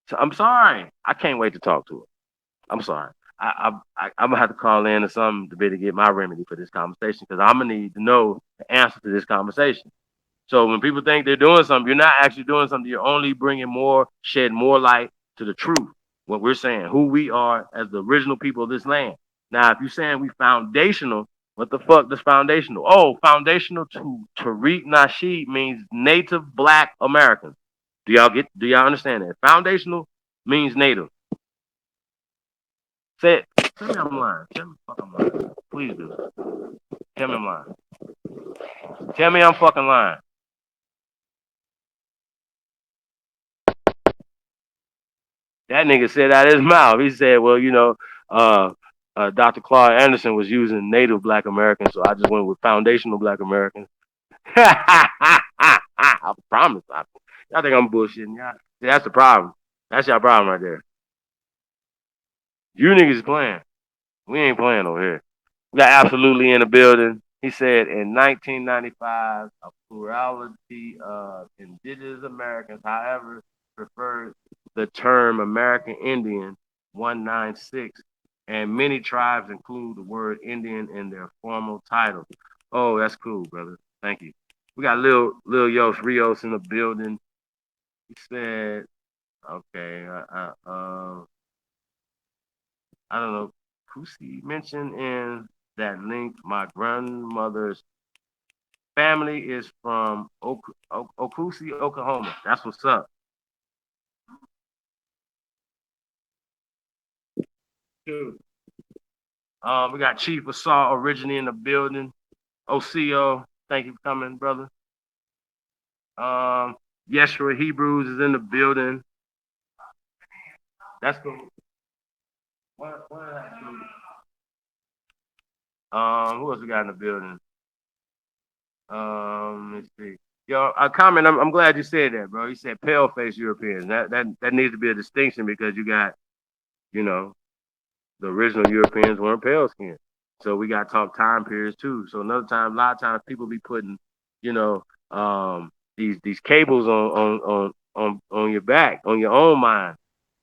So I'm sorry. I can't wait to talk to her. I'm sorry. I'm gonna have to call in or something to be to get my remedy for this conversation because I'm gonna need to know the answer to this conversation. So when people think they're doing something, you're not actually doing something. You're only bringing shed more light to the truth. What we're saying, who we are as the original people of this land. Now, if you're saying we foundational, what the fuck does foundational? Oh, foundational to Tariq Nasheed means Native Black Americans. Do y'all understand that? Foundational means Native. Say it. Tell me I'm lying. Tell me I'm lying. Please do. Tell me I'm lying. Tell me I'm fucking lying. That nigga said out of his mouth. He said, well, Dr. Claude Anderson was using Native Black Americans, so I just went with foundational Black Americans. I promise. Y'all think I'm bullshitting. Y'all. See, that's the problem. That's y'all problem right there. You niggas is playing. We ain't playing over here. We got absolutely in the building. He said in 1995, a plurality of indigenous Americans, however, preferred the term American Indian 196, and many tribes include the word Indian in their formal title. Oh, that's cool, brother. Thank you. We got Lil Yos Rios in the building. He said, okay, I don't know. Kusi mentioned in that link, my grandmother's family is from Okusi, Oklahoma. That's what's up. Dude. We got Chief Assault originally in the building. OCO, thank you for coming, brother. Yeshua Hebrews is in the building. That's cool. Who else we got in the building? Let's see. Yo, a comment. I'm glad you said that, bro. You said pale face Europeans. That needs to be a distinction because you got, you know, the original Europeans weren't pale skinned. So we got to talk time periods too. So another time, a lot of times people be putting, you know, these cables on your back, on your own mind.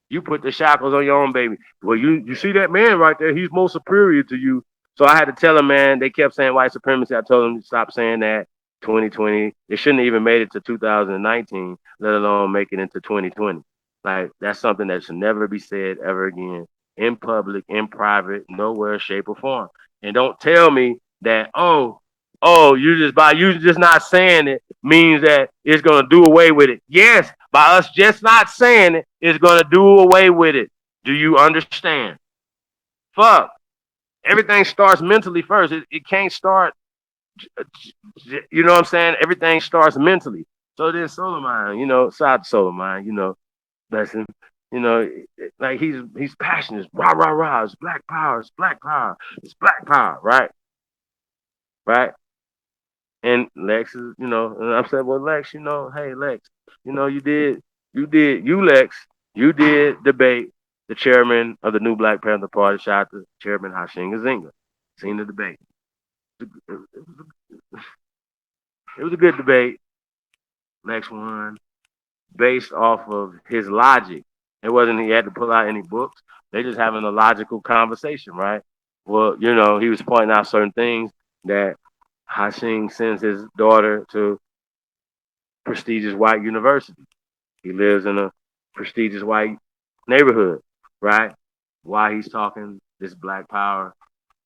You put the shackles on your own baby. Well, you see that man right there? He's more superior to you. So I had to tell him, man. They kept saying white supremacy. I told them to stop saying that. 2020. They shouldn't have even made it to 2019, let alone make it into 2020. Like that's something that should never be said ever again in public, in private, nowhere, shape, or form. And don't tell me that you just not saying it means that it's gonna do away with it. Yes, by us just not saying it, it's gonna do away with it. Do you understand? Fuck. Everything starts mentally first. It can't start. You know what I'm saying? Everything starts mentally. So then Solar Mind, shout out to Solar Mind, bless him. You know, like he's passionate. Rah rah rah. It's black power. It's black power. It's black power. Right, right. And Lex is, and I said, well, Lex, hey, Lex, you Lex, you did debate the chairman of the new Black Panther Party, shout out to Chairman Hashinga Zinga. Seen the debate. It was a good debate. Lex won based off of his logic. It wasn't he had to pull out any books. They just having a logical conversation, right? Well, he was pointing out certain things that Hashing sends his daughter to prestigious white university. He lives in a prestigious white neighborhood, right? Why he's talking this black power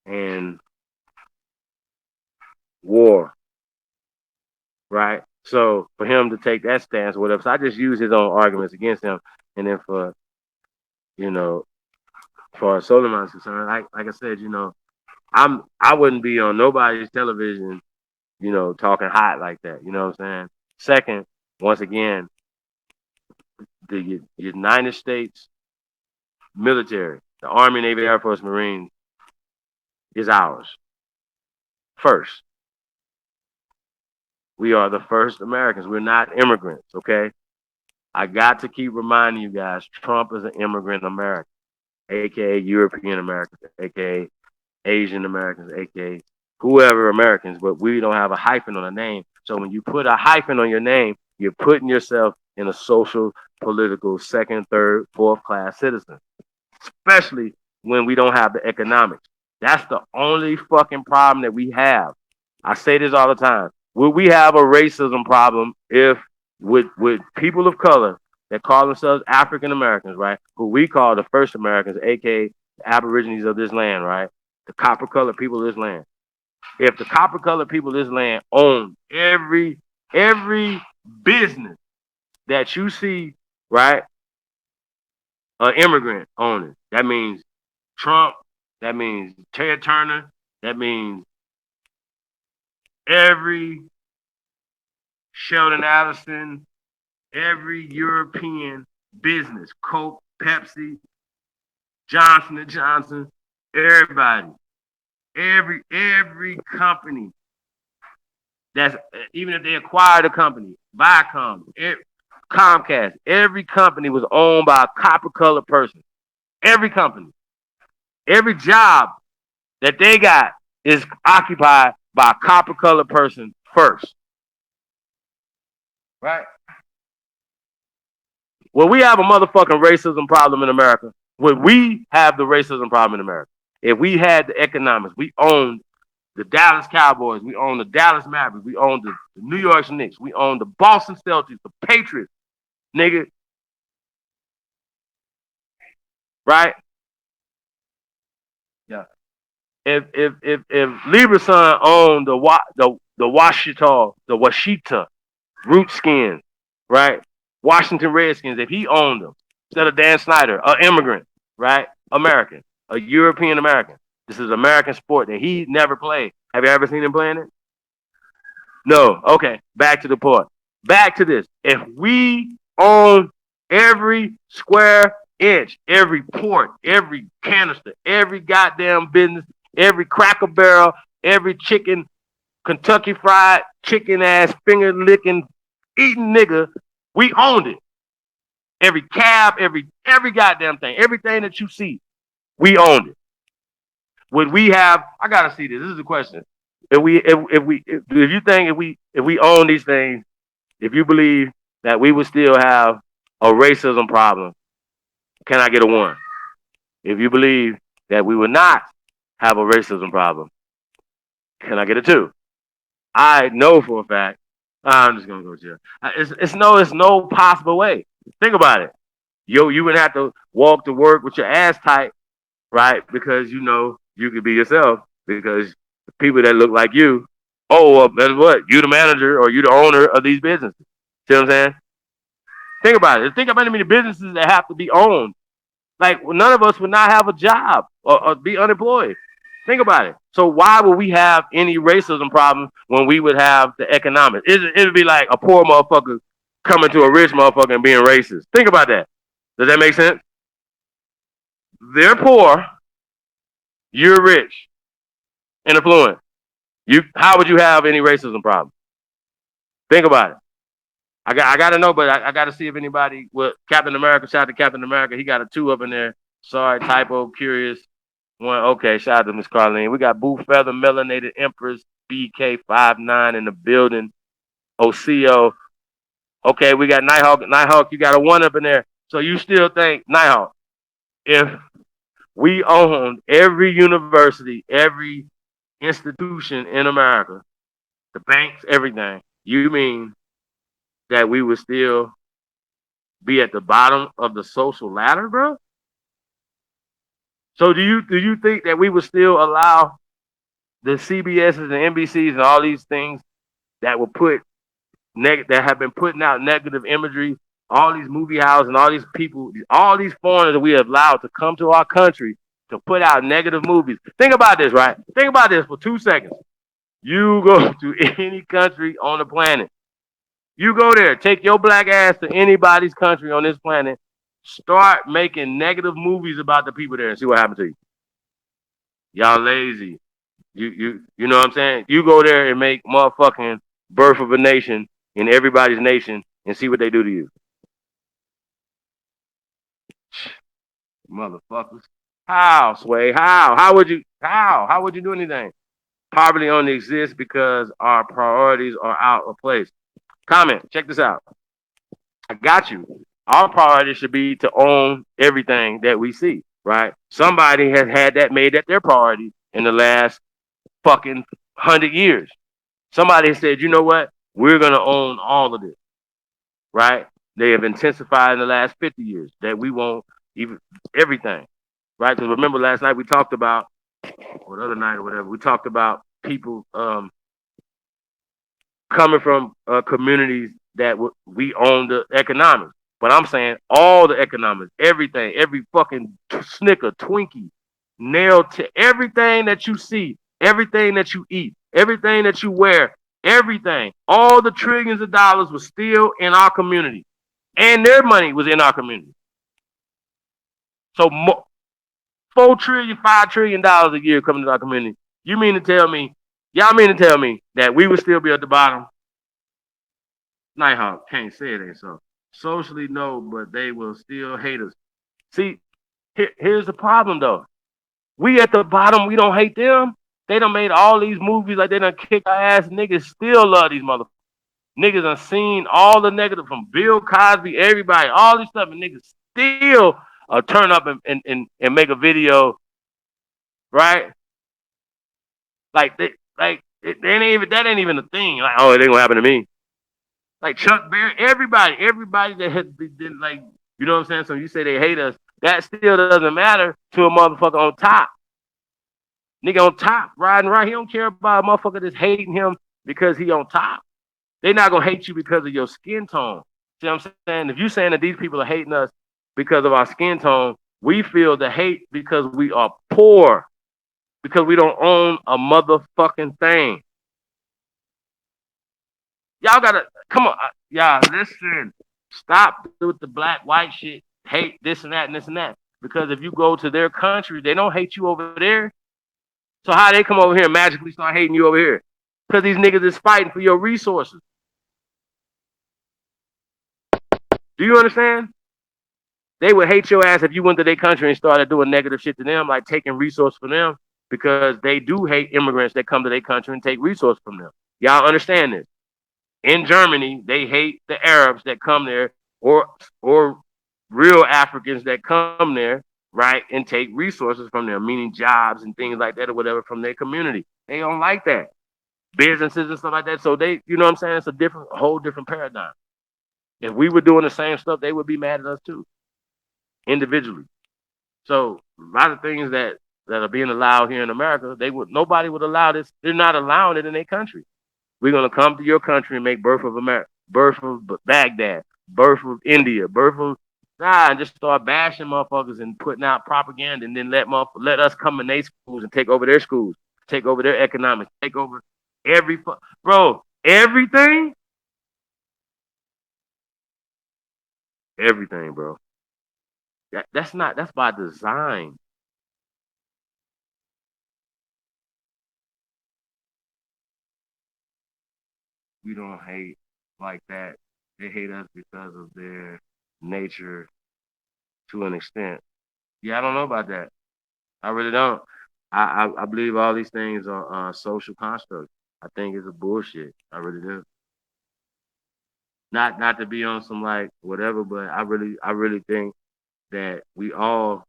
and war, right? So for him to take that stance, whatever. So I just use his own arguments against him, and then you know, for Soleiman's concerned, like I said, I wouldn't be on nobody's television, talking hot like that. You know what I'm saying? Second, once again, the United States military, the Army, Navy, Air Force, Marines, is ours. First. We are the first Americans. We're not immigrants, okay? I got to keep reminding you guys, Trump is an immigrant American, aka European Americans, aka Asian Americans, aka whoever Americans, but we don't have a hyphen on a name. So when you put a hyphen on your name, you're putting yourself in a social, political, second, third, fourth class citizen, especially when we don't have the economics. That's the only fucking problem that we have. I say this all the time. Would we have a racism problem if with people of color that call themselves African Americans, right? Who we call the first Americans, aka the Aborigines of this land, right? The copper colored people of this land. If the copper colored people of this land own every business that you see, right? An immigrant owning. That means Trump. That means Ted Turner. That means every Sheldon Adelson, every European business, Coke, Pepsi, Johnson & Johnson, everybody, every company that's, even if they acquired a company, Viacom, Comcast, every company was owned by a copper colored person. Every company, every job that they got is occupied by a copper colored person first. Right? Well, we have a motherfucking racism problem in America. Would we have the racism problem in America? If we had the economics, we owned the Dallas Cowboys, we owned the Dallas Mavericks, we owned the New York Knicks, we owned the Boston Celtics, the Patriots, nigga. Right? Yeah. If Lieberson owned the Washita Root Skins, right? Washington Redskins, if he owned them, instead of Dan Snyder, an immigrant, right? American, a European American. This is American sport that he never played. Have you ever seen him playing it? No. Okay. Back to the point. Back to this. If we own every square inch, every port, every canister, every goddamn business, every Cracker Barrel, every chicken, Kentucky Fried Chicken ass finger licking eating nigga, we owned it. Every cab, every goddamn thing, everything that you see, we owned it. Would we have? I gotta see this. This is the question. If you think if we own these things, if you believe that we would still have a racism problem, can I get a one? If you believe that we would not have a racism problem, can I get a two? I know for a fact. I'm just gonna go to jail. It's no possible way. Think about it. You would have to walk to work with your ass tight, right? Because you could be yourself. Because people that look like you, well, that's what you the manager or you the owner of these businesses. See what I'm saying? Think about it. Think about how many businesses that have to be owned. Like none of us would not have a job or be unemployed. Think about it. So why would we have any racism problem when we would have the economics? It would be like a poor motherfucker coming to a rich motherfucker and being racist. Think about that. Does that make sense? They're poor, you're rich and affluent. How would you have any racism problem? Think about it. I got to know, but I got to see if anybody with Captain America. Shout out to Captain America. He got a 2 up in there. Sorry, typo. Curious. One. Okay. Shout out to Miss Carlene. We got Boo Feather, Melanated Empress, BK59 in the building. OCO. Okay, we got Nighthawk. Nighthawk, you got a 1 up in there. So you still think Nighthawk? If we owned every university, every institution in America, the banks, everything, you mean that we would still be at the bottom of the social ladder, bro? So do you think that we would still allow the CBSs and NBCs and all these things that will that have been putting out negative imagery, all these movie houses and all these people, all these foreigners that we have allowed to come to our country to put out negative movies? Think about this, right? Think about this for 2 seconds. You go to any country on the planet. You go there, take your black ass to anybody's country on this planet, start making negative movies about the people there and see what happens to you. Y'all lazy. You know what I'm saying? You go there and make motherfucking Birth of a Nation in everybody's nation and see what they do to you. Motherfuckers. How, Sway? How would you do anything? Poverty only exists because our priorities are out of place. Comment, check this out. I got you. Our priority should be to own everything that we see, right? Somebody has had that made that their priority in the last fucking 100 years. Somebody said, you know what? We're going to own all of this, right? They have intensified in the last 50 years that we won't even everything, right? Because remember last night we talked about, or the other night or whatever, we talked about people coming from communities that we own the economics. But I'm saying all the economics, everything, every fucking Snicker, Twinkie, everything that you see, everything that you eat, everything that you wear, everything, all the trillions of dollars was still in our community, and their money was in our community. So $4 trillion, $5 trillion a year coming to our community. You mean to tell me, y'all mean to tell me that we would still be at the bottom? Nighthawk can't say it ain't so. Socially, no, but they will still hate us. See, here's the problem though. We at the bottom, we don't hate them. They done made all these movies like they done kick our ass. Niggas still love these motherfuckers. Niggas done seen all the negative from Bill Cosby, everybody, all this stuff, and niggas still turn up and make a video, right? That ain't even a thing. Like, oh, it ain't gonna happen to me. Like Chuck Berry, everybody that has been like, you know what I'm saying? So you say they hate us, that still doesn't matter to a motherfucker on top. Nigga on top, riding right. He don't care about a motherfucker that's hating him because he on top. They not gonna hate you because of your skin tone. See what I'm saying? If you saying that these people are hating us because of our skin tone, we feel the hate because we are poor, because we don't own a motherfucking thing. Y'all gotta come on, y'all listen. Stop with the black white shit. Hate this and that and this and that. Because if you go to their country, they don't hate you over there. So how they come over here and magically start hating you over here? Because these niggas is fighting for your resources. Do you understand? They would hate your ass if you went to their country and started doing negative shit to them, like taking resources from them, because they do hate immigrants that come to their country and take resources from them. Y'all understand this? In Germany, they hate the Arabs that come there, or real Africans that come there, right, and take resources from them, meaning jobs and things like that or whatever from their community. They don't like that. Businesses and stuff like that. So they, you know what I'm saying? It's a whole different paradigm. If we were doing the same stuff, they would be mad at us too, individually. So a lot of things that are being allowed here in America, nobody would allow this. They're not allowing it in their country. We're gonna come to your country and make Birth of America, Birth of Baghdad, Birth of India, Birth of and just start bashing motherfuckers and putting out propaganda, and then let us come in their schools and take over their schools, take over their economics, take over everything, everything, bro. That's by design. We don't hate like that. They hate us because of their nature to an extent. Yeah, I don't know about that. I really don't. I believe all these things are social constructs. I think it's a bullshit. I really do. Not to be on some like whatever, but I really think that we all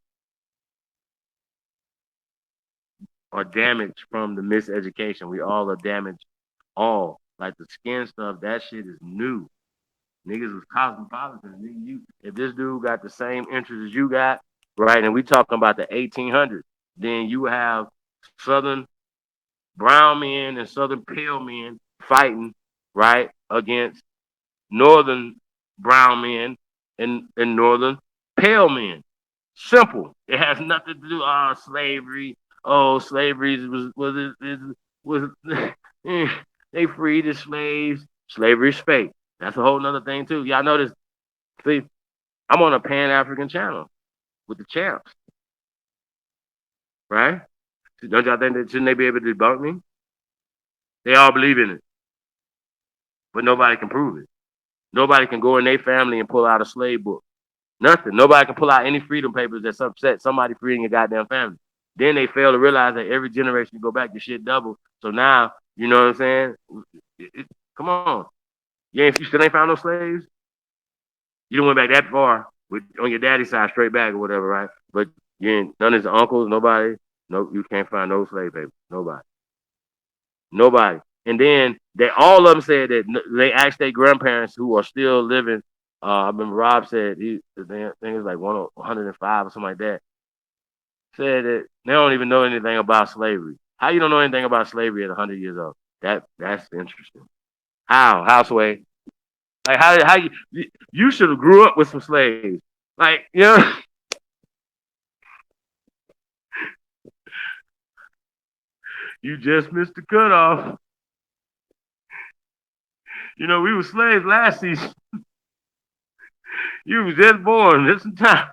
are damaged from the miseducation. We all are damaged. All like the skin stuff. That shit is new. Niggas was cosmopolitan. If this dude got the same interest as you got, right, and we talking about the 1800s, then you have Southern brown men and Southern pale men fighting, right, against Northern brown men and Northern pale men. Simple. It has nothing to do. Oh, slavery. Oh, slavery was they freed the slaves. Slavery's fake. That's a whole nother thing too. Y'all notice? See, I'm on a Pan African channel with the champs, right? Don't y'all think that shouldn't they be able to debunk me? They all believe in it, but nobody can prove it. Nobody can go in their family and pull out a slave book. Nothing. Nobody can pull out any freedom papers that's upset somebody freeing your goddamn family. Then they fail to realize that every generation you go back, the shit double. So now, you know what I'm saying? Come on. You still ain't found no slaves? You don't went back that far with on your daddy's side, straight back or whatever, right? But you ain't none of his uncles, nobody. No, you can't find no slave papers. Nobody. Nobody. And then they all of them said that they asked their grandparents who are still living. I remember Rob said the thing is like 105 or something like that. Said that they don't even know anything about slavery. How you don't know anything about slavery at 100 years old? That's interesting. How Sway? Like how you should have grew up with some slaves. Like you just missed the cutoff. We were slaves last season. You was just born this time.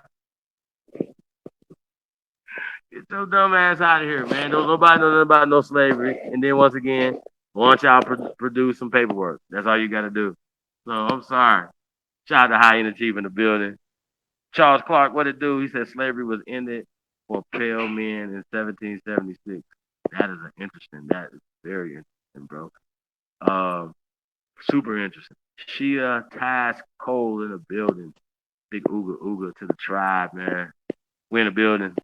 Get your dumb ass out of here, man. Don't nobody know nothing about no slavery. And then once again, want y'all produce some paperwork. That's all you got to do. So I'm sorry. Shout out to High End Chief in the building. Charles Clark, what it do? He said slavery was ended for pale men in 1776. That is that is very interesting, bro. Um, super interesting. Shia Task Cole in the building. Big Ooga Ooga to the tribe, man. We in the building.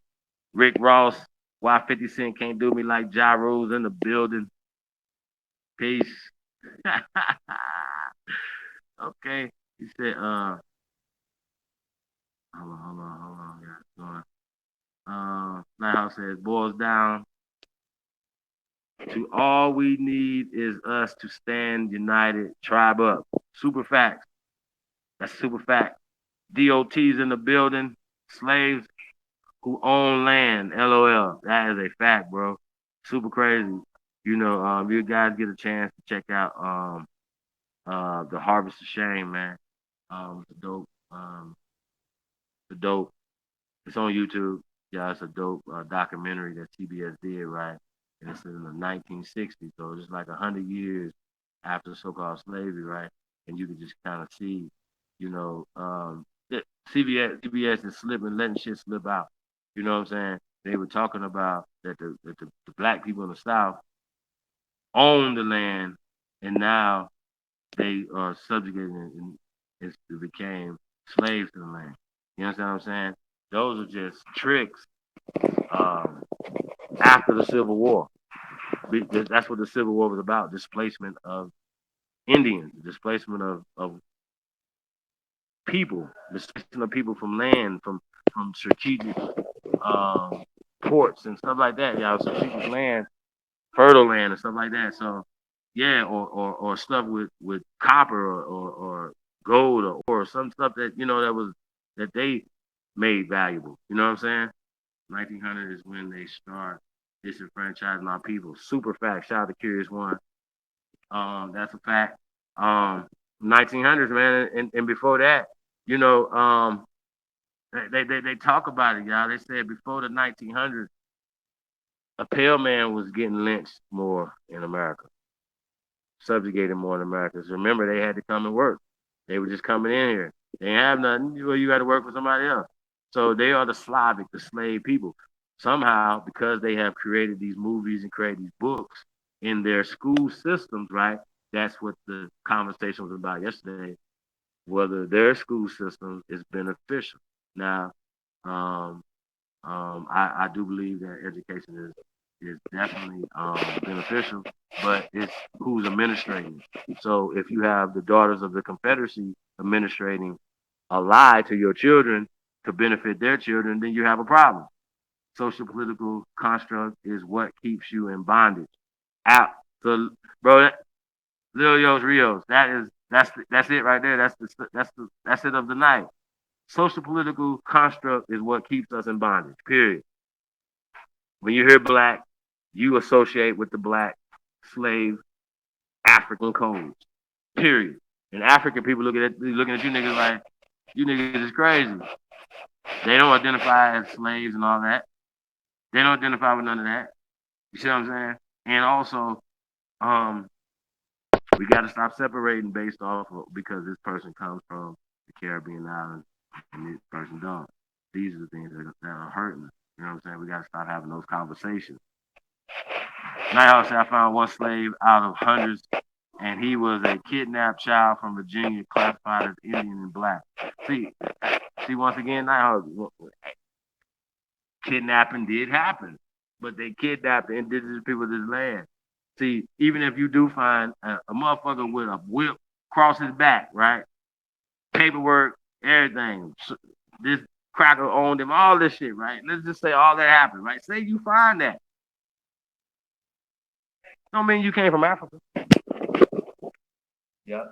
Rick Ross, why 50 Cent can't do me like Ja Rule in the building. Peace. Okay. He said, hold on. Yeah, going. Lighthouse says, boils down to all we need is us to stand united, tribe up. Super facts. That's super fact. DOT's in the building. Slaves who own land. LOL. That is a fact, bro. Super crazy. You guys get a chance to check out the Harvest of Shame, man. It's a dope. It's a dope. It's on YouTube. Yeah, it's a dope documentary that TBS did, right? And it's in the 1960s, so it's like 100 years after so-called slavery, right? And you can just kind of see, you know, that CBS is slipping, letting shit slip out. You know what I'm saying? They were talking about that the black people in the South own the land, and now they are subjugated and it became slaves to the land. You understand what I'm saying? Those are just tricks um, after the Civil War. That's what the Civil War was about: displacement of Indians, displacement of people, displacement of people from land, from strategic um, ports and stuff like that. Yeah, strategic land, fertile land, and stuff like that. So yeah, or stuff with copper or gold or some stuff that that they made valuable. You know what I'm saying? 1900 is when they start disenfranchising our people. Super fact. Shout out to Curious One. That's a fact. 1900s, man, and before that, you know, They talk about it, y'all. They said before the 1900s, a pale man was getting lynched more in America, subjugated more in America. So remember, they had to come and work. They were just coming in here. They ain't have nothing. Well, you got to work for somebody else. So they are the Slavic, the slave people. Somehow, because they have created these movies and created these books in their school systems, right? That's what the conversation was about yesterday. Whether their school system is beneficial. Now, um, I do believe that education is definitely beneficial, but it's who's administrating. So if you have the Daughters of the Confederacy administrating a lie to your children to benefit their children, then you have a problem. Social political construct is what keeps you in bondage. Out, so bro, Lil Yos Rios, that's it right there. That's it of the night. Social political construct is what keeps us in bondage. Period. When you hear black, you associate with the black slave African codes. Period. And African people looking at you niggas like you niggas is crazy. They don't identify as slaves and all that. They don't identify with none of that. You see what I'm saying? And also, um, we got to stop separating based off of because this person comes from the Caribbean islands and this person don't. These are the things that are hurting us. You know what I'm saying? We got to start having those conversations. Nighthawk said I found one slave out of hundreds, and he was a kidnapped child from Virginia, classified as Indian and black. See, once again, Nighthawk, kidnapping did happen, but they kidnapped the indigenous people of this land. See, even if you do find a motherfucker with a whip across his back, right? Paperwork, everything. This cracker owned him, all this shit, right? Let's just say all that happened, right? Say you find that. Don't mean you came from Africa. Yeah.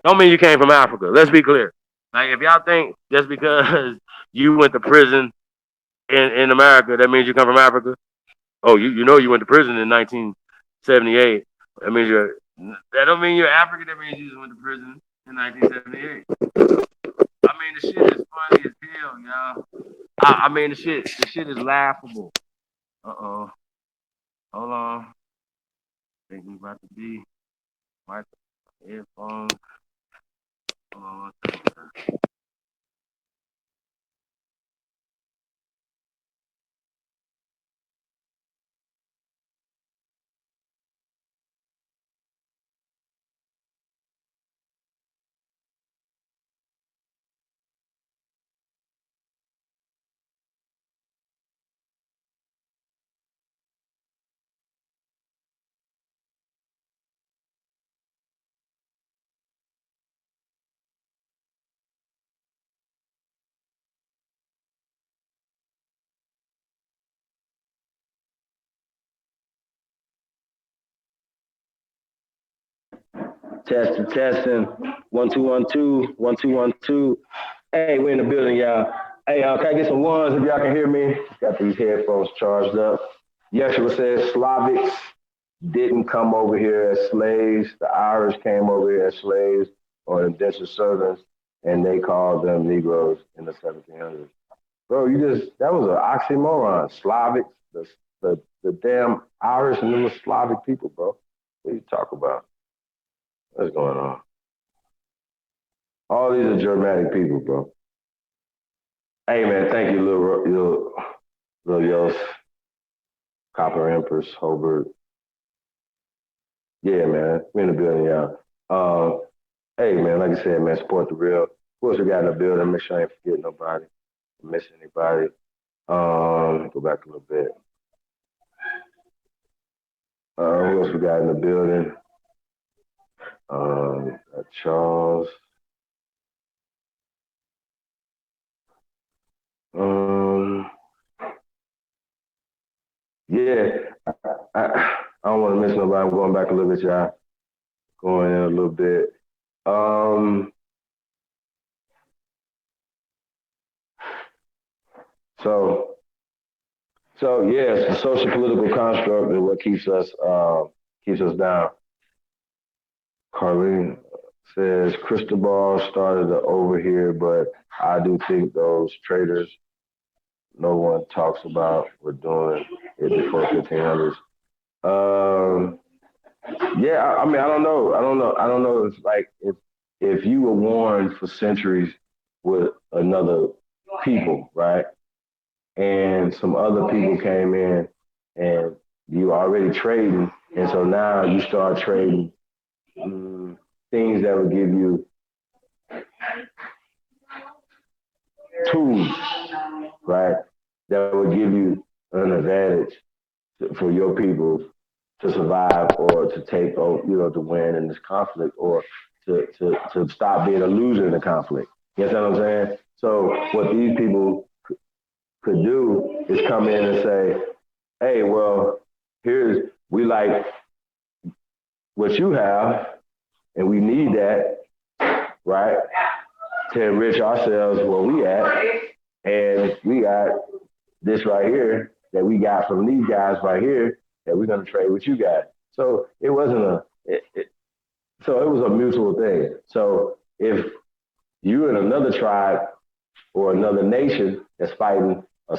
Don't mean you came from Africa. Let's be clear. Like if y'all think just because you went to prison in America, that means you come from Africa. Oh, you know you went to prison in 1978. That means you're. That don't mean you're African. That means you just went to prison in 1978. I mean the shit is funny as hell, y'all. I mean the shit is laughable. Uh-oh. Hold on. I think we about to be my headphones. Hold on one second. Testing, testing. 1 2 1 2 1 2 1 2. Hey, we're in the building, y'all. Hey, can I get some ones if y'all can hear me? Got these headphones charged up. Yeshua says Slavics didn't come over here as slaves. The Irish came over here as slaves or indentured servants, and they called them Negroes in the 1700s. Bro, that was an oxymoron. Slavics, the damn Irish and them Slavic people, bro. What are you talk about? What's going on? All these are Germanic people, bro. Hey, man, thank you, little Yos, Copper Empress, Hobart. Yeah, man, we in the building, y'all. Hey, man, like I said, man, support the real. Of course, we got in the building. Make sure I ain't forget nobody, miss anybody. Go back a little bit. Who else we got in the building? Charles. Um, yeah, I don't want to miss nobody. I'm going back a little bit, y'all. Going in a little bit. Um, so, so yes, the social political construct is what keeps us down. Carlene says Cristobal started to over here, but I do think those traders no one talks about were doing it before 1500s. Um, yeah, I mean, I don't know. It's like if you were warned for centuries with another people, right? And some other people came in and you already trading, and so now you start trading things that would give you tools, right? That would give you an advantage for your people to survive or to take, to win in this conflict or to stop being a loser in the conflict. You understand what I'm saying? So what these people could do is come in and say, hey, well, we like what you have and we need that, right? To enrich ourselves where we at. And we got this right here that we got from these guys right here that we're going to trade with you guys. So it wasn't so it was a mutual thing. So if you and another tribe or another nation that's fighting for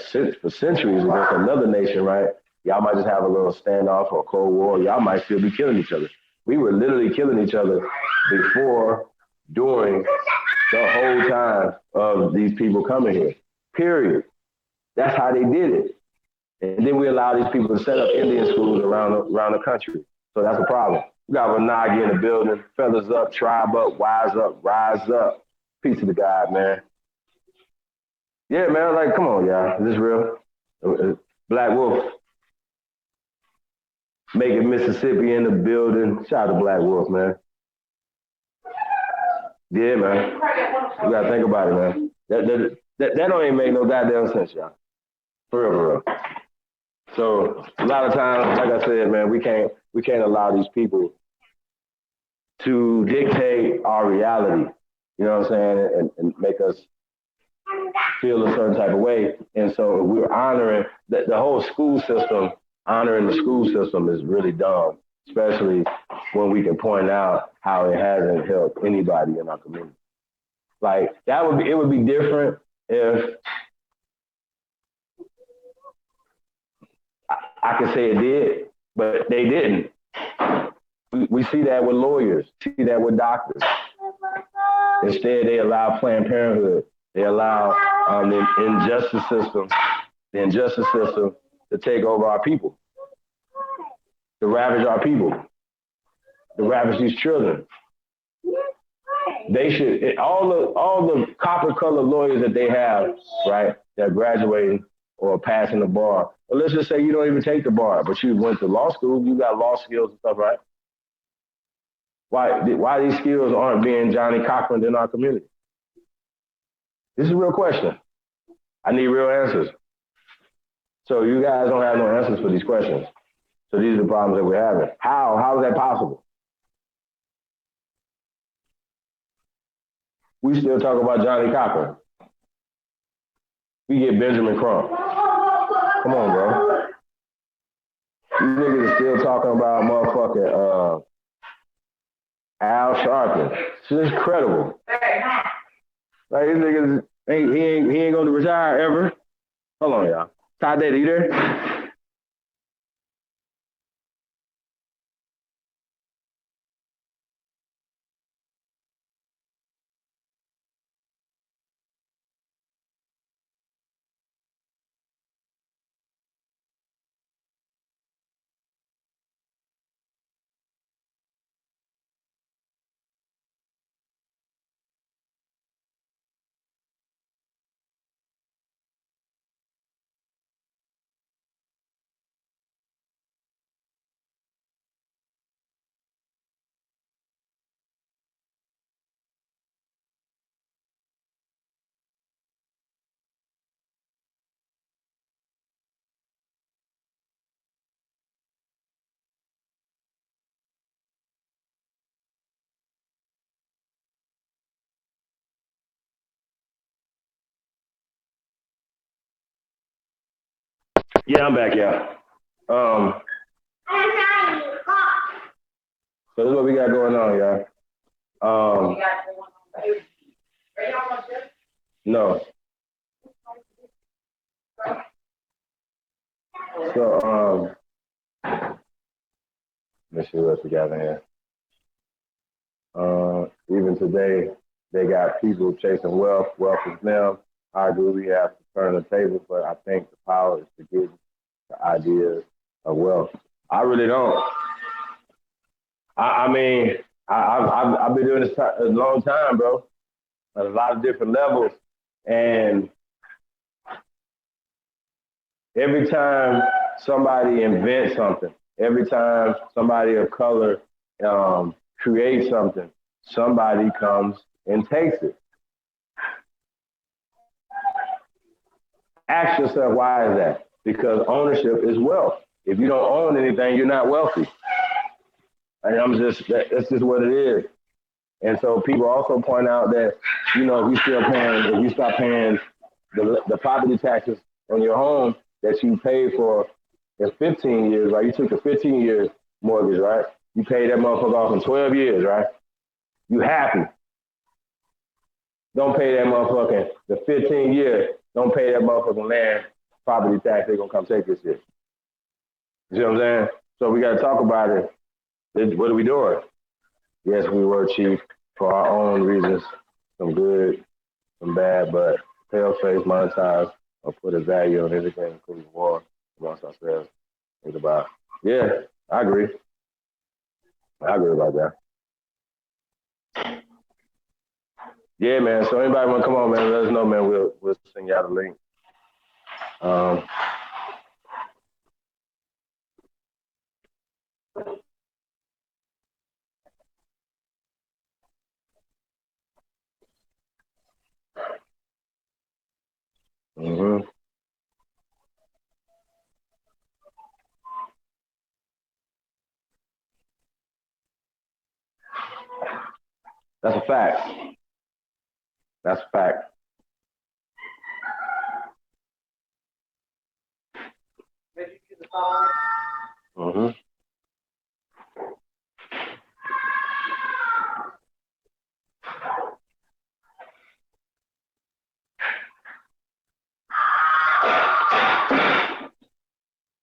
centuries against another nation, right? Y'all might just have a little standoff or a cold war. Y'all might still be killing each other. We were literally killing each other before, during, the whole time of these people coming here. Period. That's how they did it. And then we allow these people to set up Indian schools around the country. So that's a problem. We got Wanagi in the building, feathers up, tribe up, wise up, rise up. Peace to the God, man. Yeah, man, like, come on, y'all. Is this real? Black Wolf, making Mississippi in the building. Shout out to Black Wolf, man. Yeah, man. You gotta think about it, man. That don't even make no goddamn sense, y'all. For real, for real. So a lot of times, like I said, man, we can't allow these people to dictate our reality. You know what I'm saying? And make us feel a certain type of way. And so we're honoring the whole school system. Honoring the school system is really dumb, especially when we can point out how it hasn't helped anybody in our community. Like it would be different if I could say it did, but they didn't. We see that with lawyers, see that with doctors. Instead, they allow Planned Parenthood. They allow injustice system, the injustice system, to take over our people, to ravage our people, to ravage these children. They should all the copper colored lawyers that they have, right? That are graduating or passing the bar. Well, let's just say you don't even take the bar, but you went to law school. You got law skills and stuff, right? Why these skills aren't being Johnny Cochran in our community? This is a real question. I need real answers. So you guys don't have no answers for these questions. So these are the problems that we're having. How is that possible? We still talk about Johnny Cochran. We get Benjamin Crump. Come on, bro. These niggas are still talking about motherfucking Al Sharpton. It's just incredible. Like these niggas, he ain't gonna retire ever. Hold on, y'all. Todd, you there? Yeah, I'm back, yeah. Um, so this is what we got going on, y'all. Um, no. So, let me see what we got in here. Even today, they got people chasing wealth. Wealth is them. I agree we have to turn the table, but I think the power is to get the ideas of wealth. I really don't. I mean, I've been doing this a long time, bro, at a lot of different levels. And every time somebody invents something, every time somebody of color creates something, somebody comes and takes it. Ask yourself, why is that? Because ownership is wealth. If you don't own anything, you're not wealthy. And that's just what it is. And so people also point out that, if you stop paying the property taxes on your home that you paid for in 15 years, right? You took a 15-year mortgage, right? You paid that motherfucker off in 12 years, right? You happy. Don't pay that motherfucking, the 15 years, don't pay that motherfucking land property tax. They're going to come take this shit. You see what I'm saying? So we got to talk about it. What are we doing? Yes, we were cheap for our own reasons, some good, some bad, but pale face, monetize, or put a value on everything, including war amongst ourselves. Think about it. Yeah, I agree. I agree about that. Yeah, man. So anybody want to come on, man? Let us know, man. We'll send y'all the link. Mm-hmm. That's a fact. That's a fact. Mm-hmm.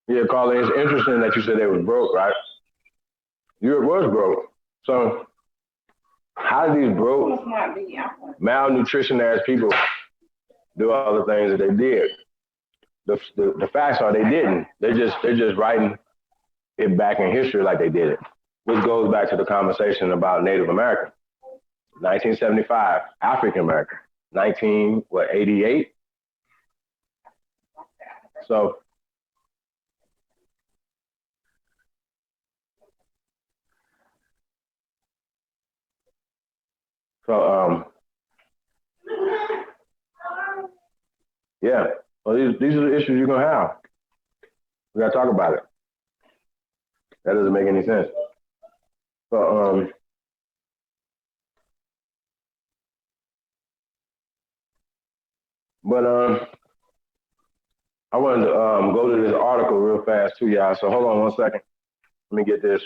Yeah, Carly, it's interesting that you said they was broke, right? You was broke. So how do these broke, malnutrition ass people do all the things that they did? The facts are they didn't. They're just writing it back in history like they did it, which goes back to the conversation about Native American, 1975, African American, 88. So so yeah. Well, these are the issues you're gonna have. We gotta talk about it. That doesn't make any sense. So but I wanted to go to this article real fast too, y'all. So hold on one second. Let me get this.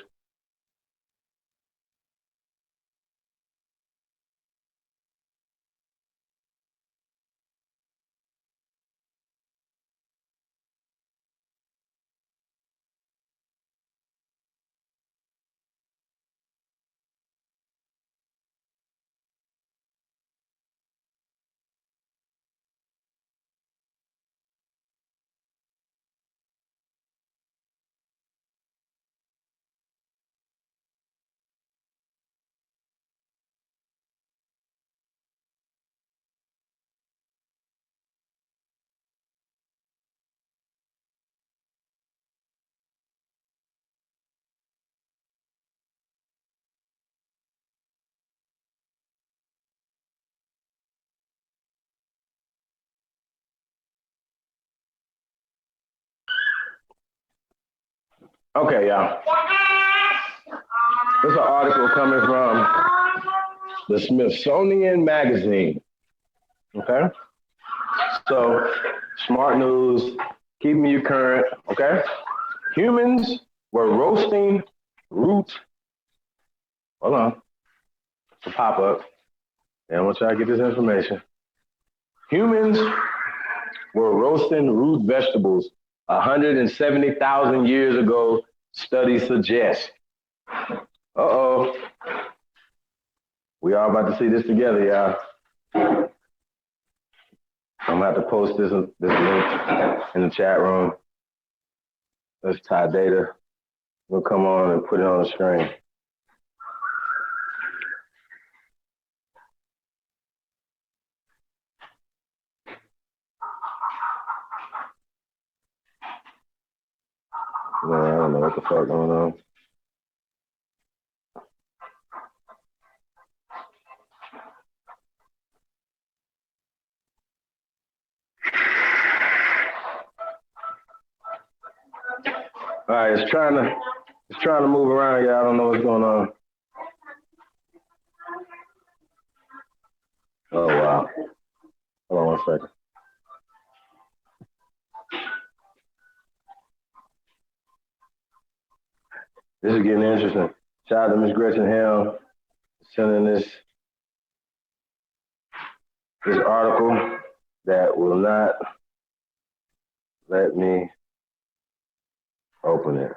Okay, y'all. This is an article coming from the Smithsonian Magazine. Okay? So, smart news, keeping you current. Okay? Humans were roasting root. Hold on. a pop-up, and I want y'all to get this information. Humans were roasting root vegetables 170,000 years ago, studies suggest. Uh-oh. We all about to see this together, y'all. I'm gonna have to post this link in the chat room. Let's tie data. We'll come on and put it on the screen. Man, I don't know what the fuck going on. All right, it's trying to move around, y'all. I don't know what's going on. Oh wow. Hold on one second. This is getting interesting. Shout out to Miss Gretchen Helm sending this article that will not let me open it.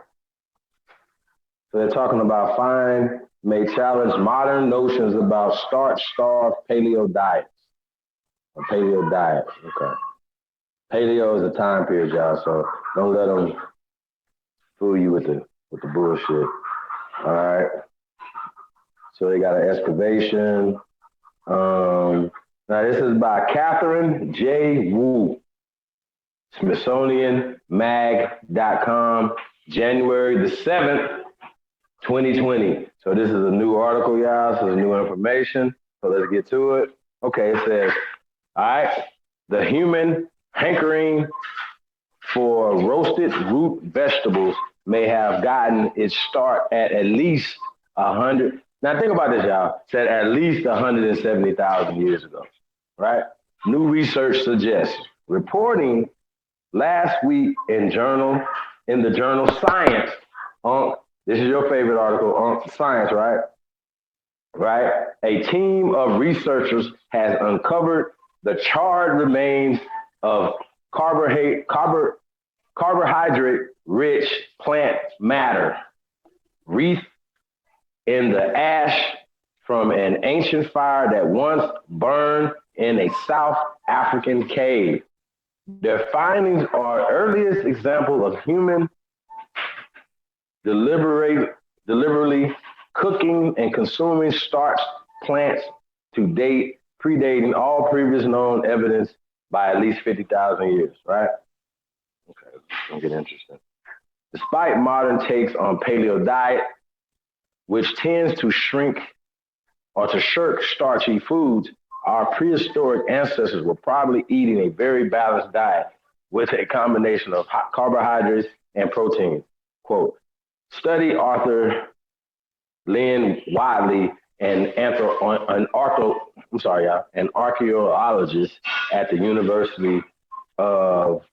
So they're talking about FIND may challenge modern notions about starch-starved paleo diets. A paleo diet, okay. Paleo is a time period, y'all, so don't let them fool you with the bullshit. All right. So they got an excavation. Now this is by Catherine J. Wu, SmithsonianMag.com, January the 7th, 2020. So this is a new article, y'all. So it's new information. So let's get to it. Okay, it says, all right, the human hankering for roasted root vegetables may have gotten its start at least 100. Now think about this, y'all. Said at least 170,000 years ago, right? New research suggests. Reporting last week in the journal Science. This is your favorite article on Science, right? Right. A team of researchers has uncovered the charred remains of carbohydrate-rich plant matter wreathed in the ash from an ancient fire that once burned in a South African cave. Their findings are earliest example of human deliberately cooking and consuming starch plants to date, predating all previous known evidence by at least 50,000 years, right? Okay, it's gonna get interesting. Despite modern takes on paleo diet, which tends to shirk starchy foods, our prehistoric ancestors were probably eating a very balanced diet with a combination of carbohydrates and protein. Quote, study author Lynn Wadley, an archaeologist at the University of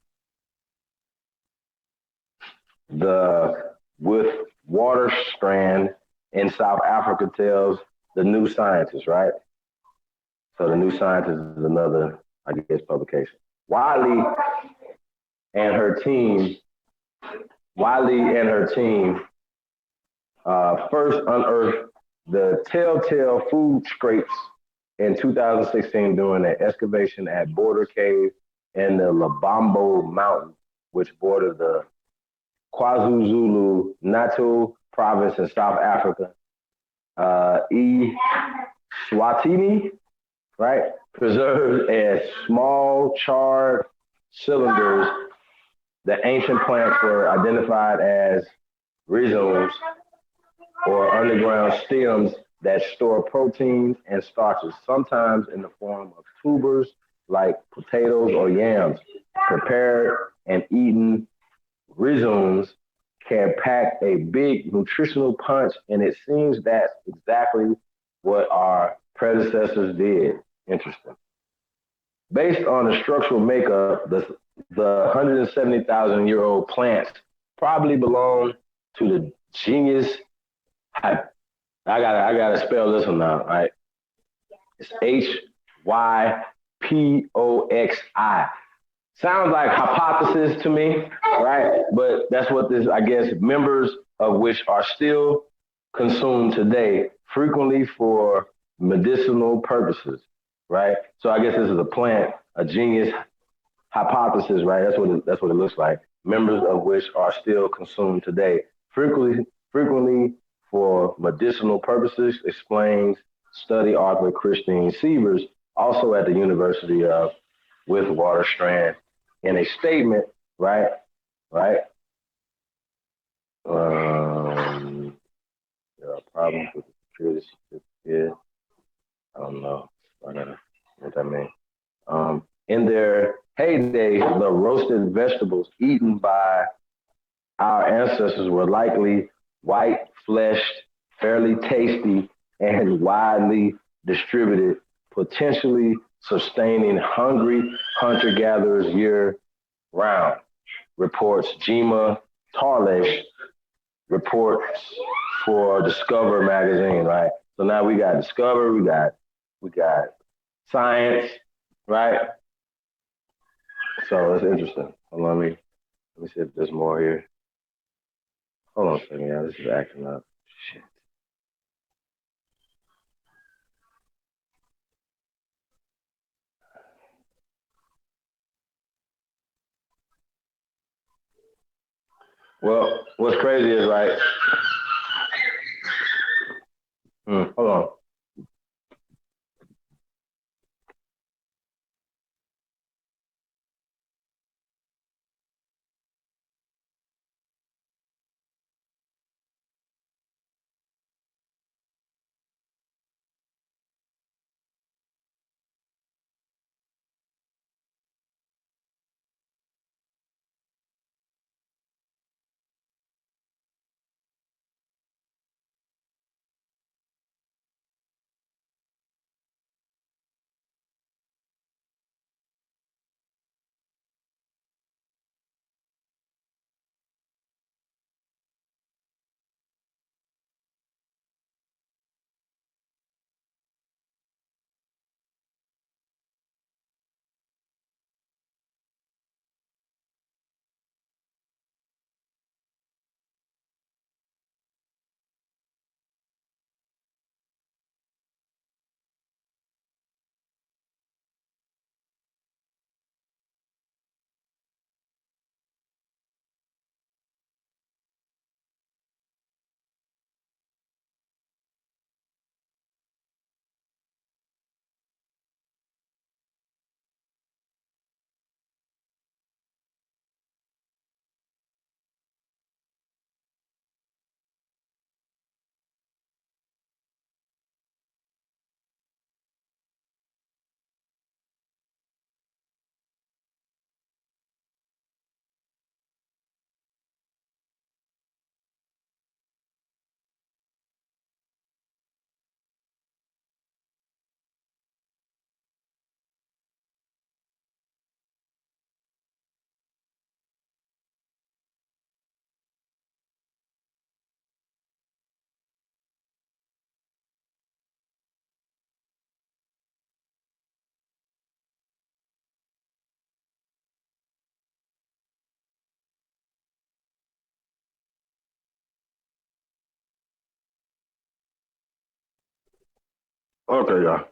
the Witwatersrand in South Africa, tells the New Scientist, right? So the New Scientist is another, I guess, publication. Wiley and her team first unearthed the telltale food scrapes in 2016 during an excavation at Border Cave in the Lubombo Mountain, which border the KwaZulu-Natal province in South Africa. Eswatini, right, preserved as small charred cylinders. The ancient plants were identified as rhizomes, or underground stems that store proteins and starches, sometimes in the form of tubers like potatoes or yams. Prepared and eaten rhizomes can pack a big nutritional punch, and it seems that's exactly what our predecessors did. Interesting. Based on the structural makeup, the 170,000-year-old plants probably belong to the genus. I gotta spell this one out, right? It's HYPOXI. Sounds like hypothesis to me, right? But that's what this, I guess, members of which are still consumed today, frequently for medicinal purposes, right? So I guess this is a plant, a genius hypothesis, right? That's what it looks like. Members of which are still consumed today, frequently for medicinal purposes, explains study author Christine Sievers, also at the University of Witwatersrand, in a statement, right? Right? There are problems with the security certificate. I don't know. I gotta what that means. In their heyday, the roasted vegetables eaten by our ancestors were likely white fleshed, fairly tasty, and widely distributed, potentially sustaining hungry hunter gatherers year round, reports Jima Tarlesh, reports for Discover magazine, right? So now we got Discover, we got Science, right? So it's interesting. Hold on, let me see if there's more here. Hold on a second, yeah, this is acting up. Shit. Well, what's crazy is like, hold on. Okay, y'all.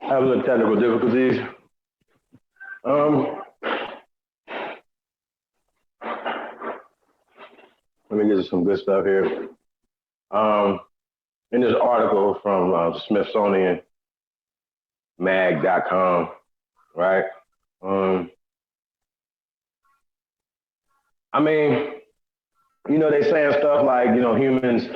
Having a little technical difficulties. Um, Let me get you some good stuff here. Um, in this article from Smithsonian Mag.com, right? Um, I mean, they saying stuff like, humans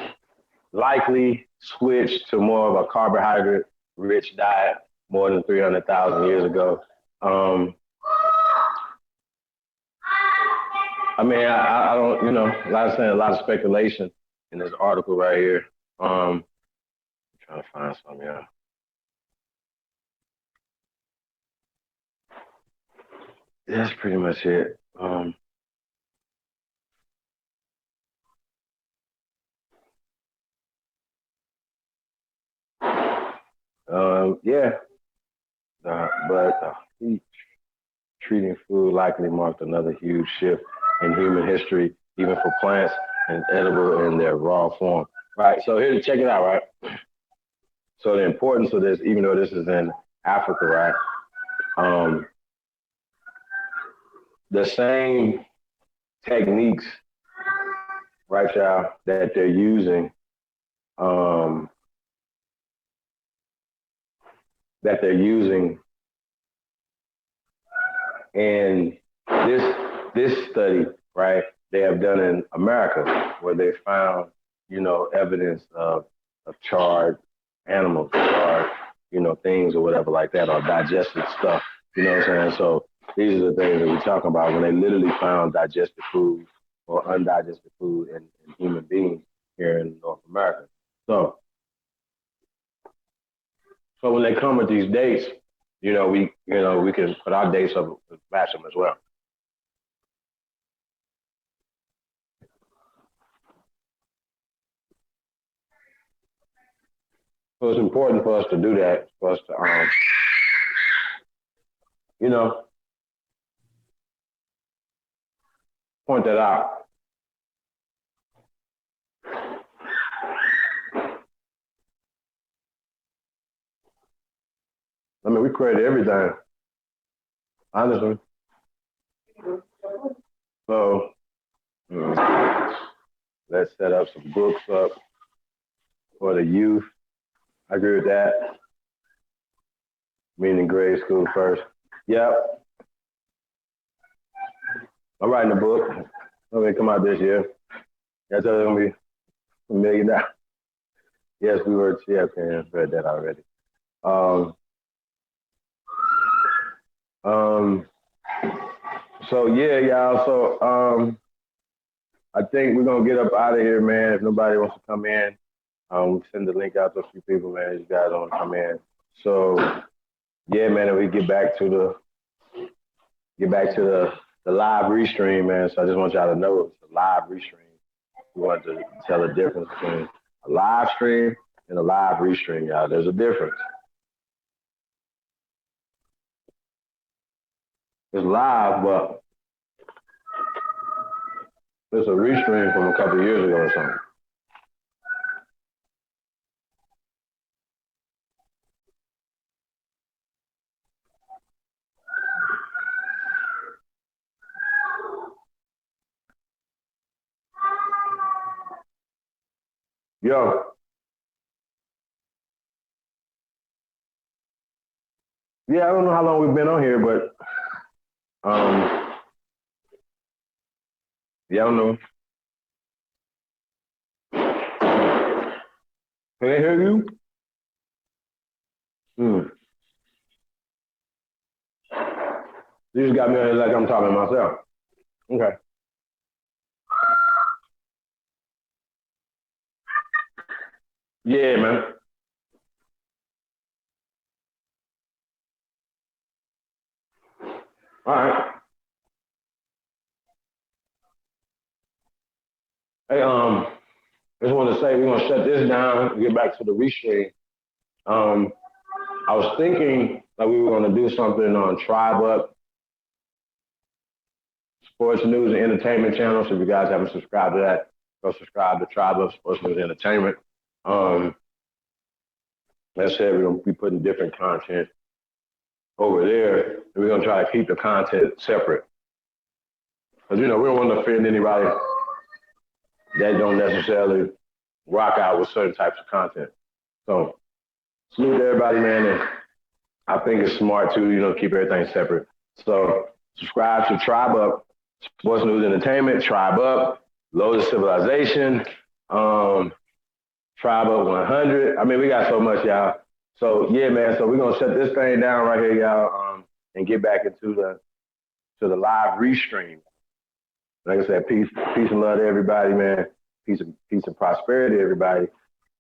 likely switched to more of a carbohydrate rich diet more than 300,000 years ago. Um, I don't, a lot of speculation in this article right here. I'm trying to find some, yeah. That's pretty much it. Yeah, but heat treating food likely marked another huge shift in human history, even for plants and edible in their raw form. Right. So here, check it out. Right. So the importance of this, even though this is in Africa, right? Um, the same techniques, right, y'all, that they're using, um, that they're using in this study, right? They have done in America, where they found, evidence of charred animals, charred, things or whatever like that, or digested stuff. You know what I'm saying? So these are the things that we're talking about when they literally found digested food or undigested food in human beings here in North America. So so when they come with these dates, we can put our dates up and match them as well. So it's important for us to do that, for us to, you know, point that out. I mean, we created everything, honestly. So let's set up some books up for the youth. I agree with that. Meaning grade school first. Yep, I'm writing a book. It's gonna come out this year. That's gonna be $1 million. Yes, we were. Yeah, okay, read that already. Um, um, so yeah, y'all. So I think we're gonna get up out of here, man. If nobody wants to come in, send the link out to a few people, man. You guys don't come in. So yeah, man. If we get back to the live restream, man. So I just want y'all to know it's a live restream. We want to tell the difference between a live stream and a live restream, y'all. There's a difference. It's live, but it's a restream from a couple of years ago or something. Yo, yeah, I don't know how long we've been on here, but yeah, I don't know. Can they hear you? Hmm. You just got me on here like I'm talking to myself. Okay. Yeah, man. All right. Hey, just want to say we're gonna shut this down and get back to the restream. Um, I was thinking like we were gonna do something on Tribe Up Sports News and Entertainment channel. So if you guys haven't subscribed to that, go subscribe to Tribe Up Sports News and Entertainment. Um, like I said, we're gonna be putting different content over there, and we're gonna try to keep the content separate. Because we don't want to offend anybody that don't necessarily rock out with certain types of content. So salute to everybody, man. And I think it's smart too, keep everything separate. So subscribe to Tribe Up, Sports News Entertainment, Tribe Up, Lotus Civilization, Tribe Up 100. I mean, we got so much, y'all. So yeah, man. So we're gonna shut this thing down right here, y'all, and get back into the live restream. Like I said, peace and love to everybody, man. Peace and prosperity, everybody.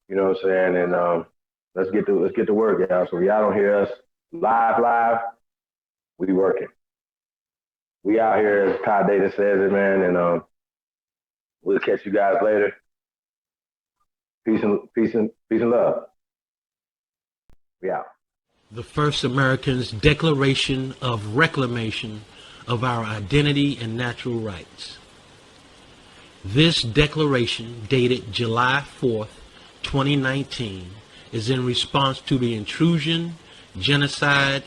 You know what I'm saying? And let's get to work, y'all. So if y'all don't hear us live, we working. We out here, as Ty Data says it, man. And we'll catch you guys later. Peace and love. We out. the first Americans' Declaration of Reclamation of our Identity and Natural Rights. This declaration, dated July 4th, 2019, is in response to the intrusion, genocide,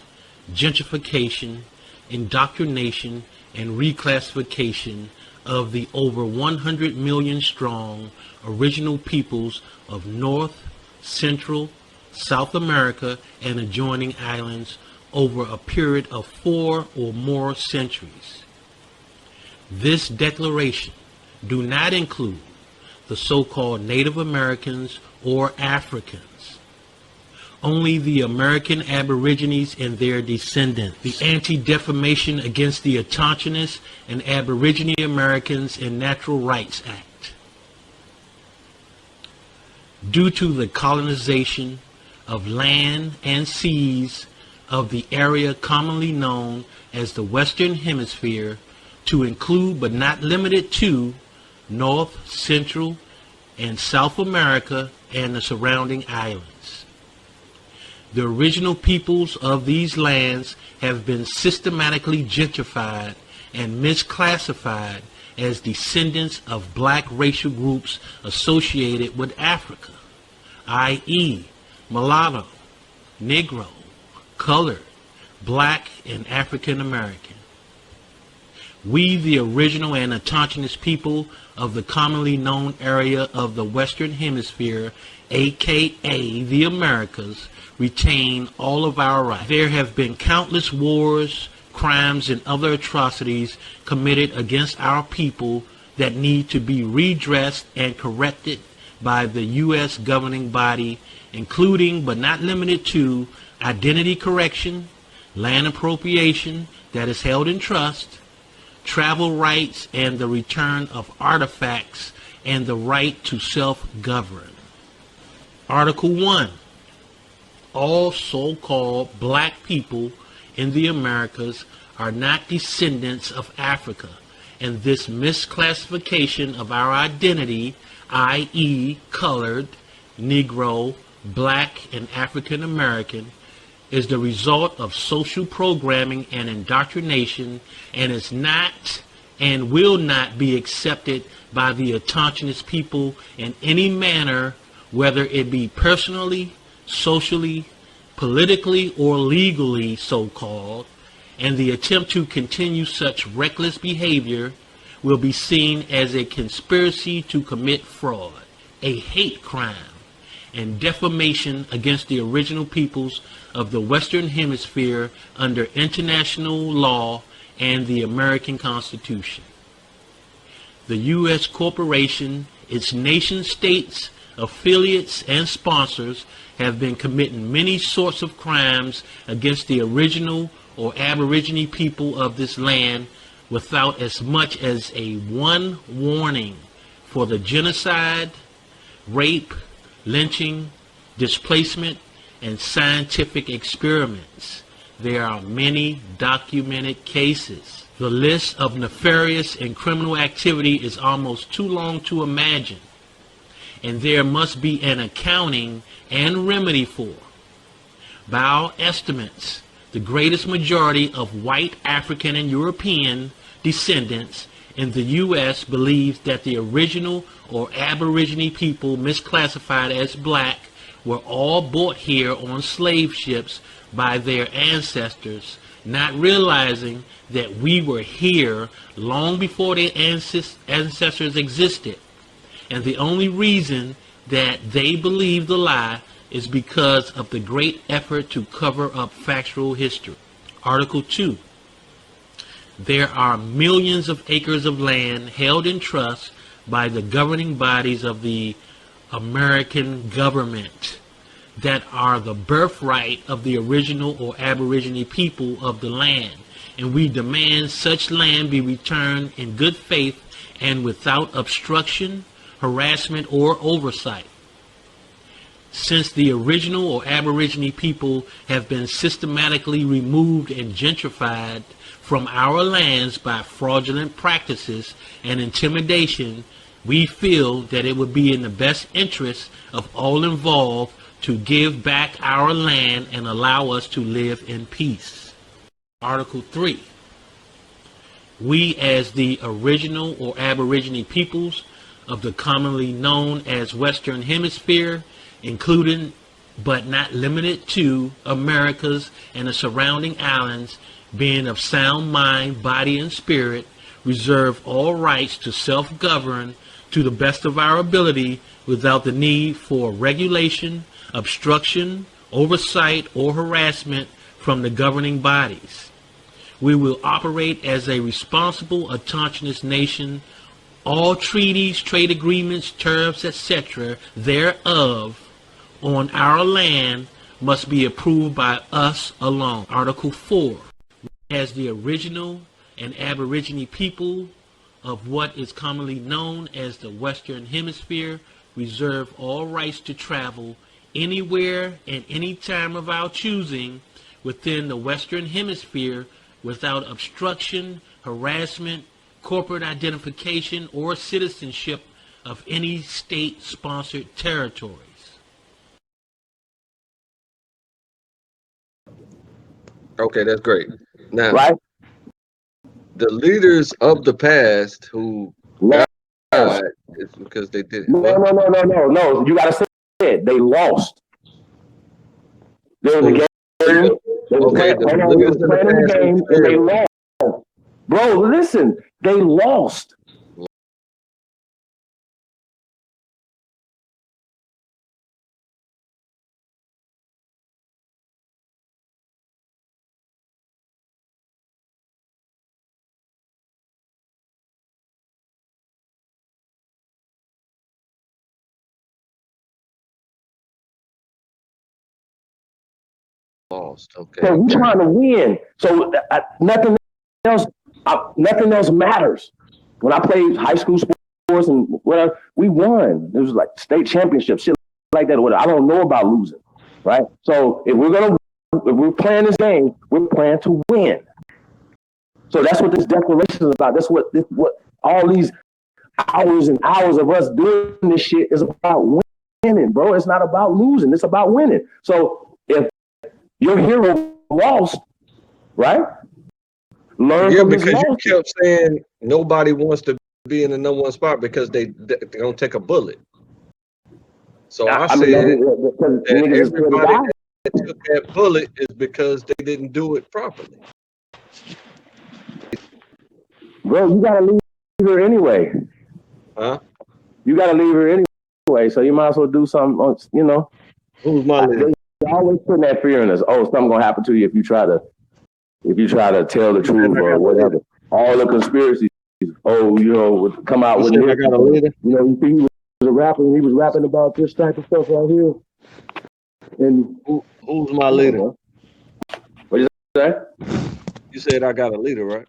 gentrification, indoctrination, and reclassification of the over 100 million strong original peoples of North, Central, South America, and adjoining islands over a period of 4 or more centuries. This declaration do not include the so-called Native Americans or Africans, only the American Aborigines and their descendants, the Anti-Defamation Against the Autochthonous and Aborigine Americans and Natural Rights Act. Due to the colonization of land and seas of the area commonly known as the Western Hemisphere, to include but not limited to North, Central, and South America and the surrounding islands. The original peoples of these lands have been systematically gentrified and misclassified as descendants of black racial groups associated with Africa, i.e., mulatto, Negro, colored, black, and African American. We, the original and autochthonous people of the commonly known area of the Western Hemisphere, aka the Americas, retain all of our rights. There have been countless wars, crimes, and other atrocities committed against our people that need to be redressed and corrected by the U.S. governing body, including but not limited to identity correction, land appropriation that is held in trust, travel rights and the return of artifacts, and the right to self-govern. Article 1. All so-called black people in the Americas are not descendants of Africa, and this misclassification of our identity, i.e. colored, Negro, black, and African American, is the result of social programming and indoctrination, and is not and will not be accepted by the autochthonous people in any manner, whether it be personally, socially, politically, or legally so-called, and the attempt to continue such reckless behavior will be seen as a conspiracy to commit fraud, a hate crime, and defamation against the original peoples of the Western Hemisphere under international law and the American Constitution. The U.S. corporation, its nation states, affiliates, and sponsors have been committing many sorts of crimes against the original or Aborigine people of this land without as much as a one warning for the genocide, rape, lynching, displacement, and scientific experiments. There are many documented cases. The list of nefarious and criminal activity is almost too long to imagine, and there must be an accounting and remedy for. By our estimates, the greatest majority of white African and European descendants in the U.S. believes that the original or Aborigine people misclassified as black were all brought here on slave ships by their ancestors, not realizing that we were here long before their ancestors existed. And the only reason that they believe the lie is because of the great effort to cover up factual history. Article 2. There are millions of acres of land held in trust by the governing bodies of the American government that are the birthright of the original or Aborigine people of the land, and we demand such land be returned in good faith and without obstruction, harassment, or oversight. Since the original or Aborigine people have been systematically removed and gentrified from our lands by fraudulent practices and intimidation, we feel that it would be in the best interest of all involved to give back our land and allow us to live in peace. Article 3. We, as the original or Aborigine peoples of the commonly known as Western Hemisphere, including but not limited to Americas and the surrounding islands, being of sound mind, body, and spirit, reserve all rights to self-govern to the best of our ability without the need for regulation, obstruction, oversight, or harassment from the governing bodies. We will operate as a responsible, autonomous nation. All treaties, trade agreements, tariffs, etc. thereof on our land must be approved by us alone. Article 4. As the original and Aborigine people of what is commonly known as the Western Hemisphere, reserve all rights to travel anywhere and any time of our choosing within the Western Hemisphere without obstruction, harassment, corporate identification, or citizenship of any state-sponsored territories. Okay, that's great. Now, Right? the leaders of the past who Lost. died is because they did No. You gotta say it. They lost. There was a game. They was Okay, playing, the leaders of the playing the past game who and they failed. lost. Bro, listen, they lost. Lost. Okay. So we trying to win. So nothing else matters. When I played high school sports and whatever, we won. It was like state championships, shit like that. I don't know about losing, right? So if we're playing this game, we're playing to win. So that's what this declaration is about. That's what all these hours and hours of us doing this shit is about winning, bro. It's not about losing. It's about winning. So if your hero lost, right? Learn Yeah, from this because you loss. kept saying nobody wants to be in the number one spot because they don't take a bullet. So I said that niggas is scared to everybody die. that took that bullet is because they didn't do it properly. Bro, you gotta leave her anyway. Huh? You gotta leave her anyway, so you might as well do something, you know. Who's my leader? They always putting that fear in us. Oh, something gonna happen to you if you try to tell the truth or whatever. All the conspiracies, would come out with I got a leader. you see, he was a rapper and he was rapping about this type of stuff right here. And who's my leader? What did you say? You said I got a leader, right?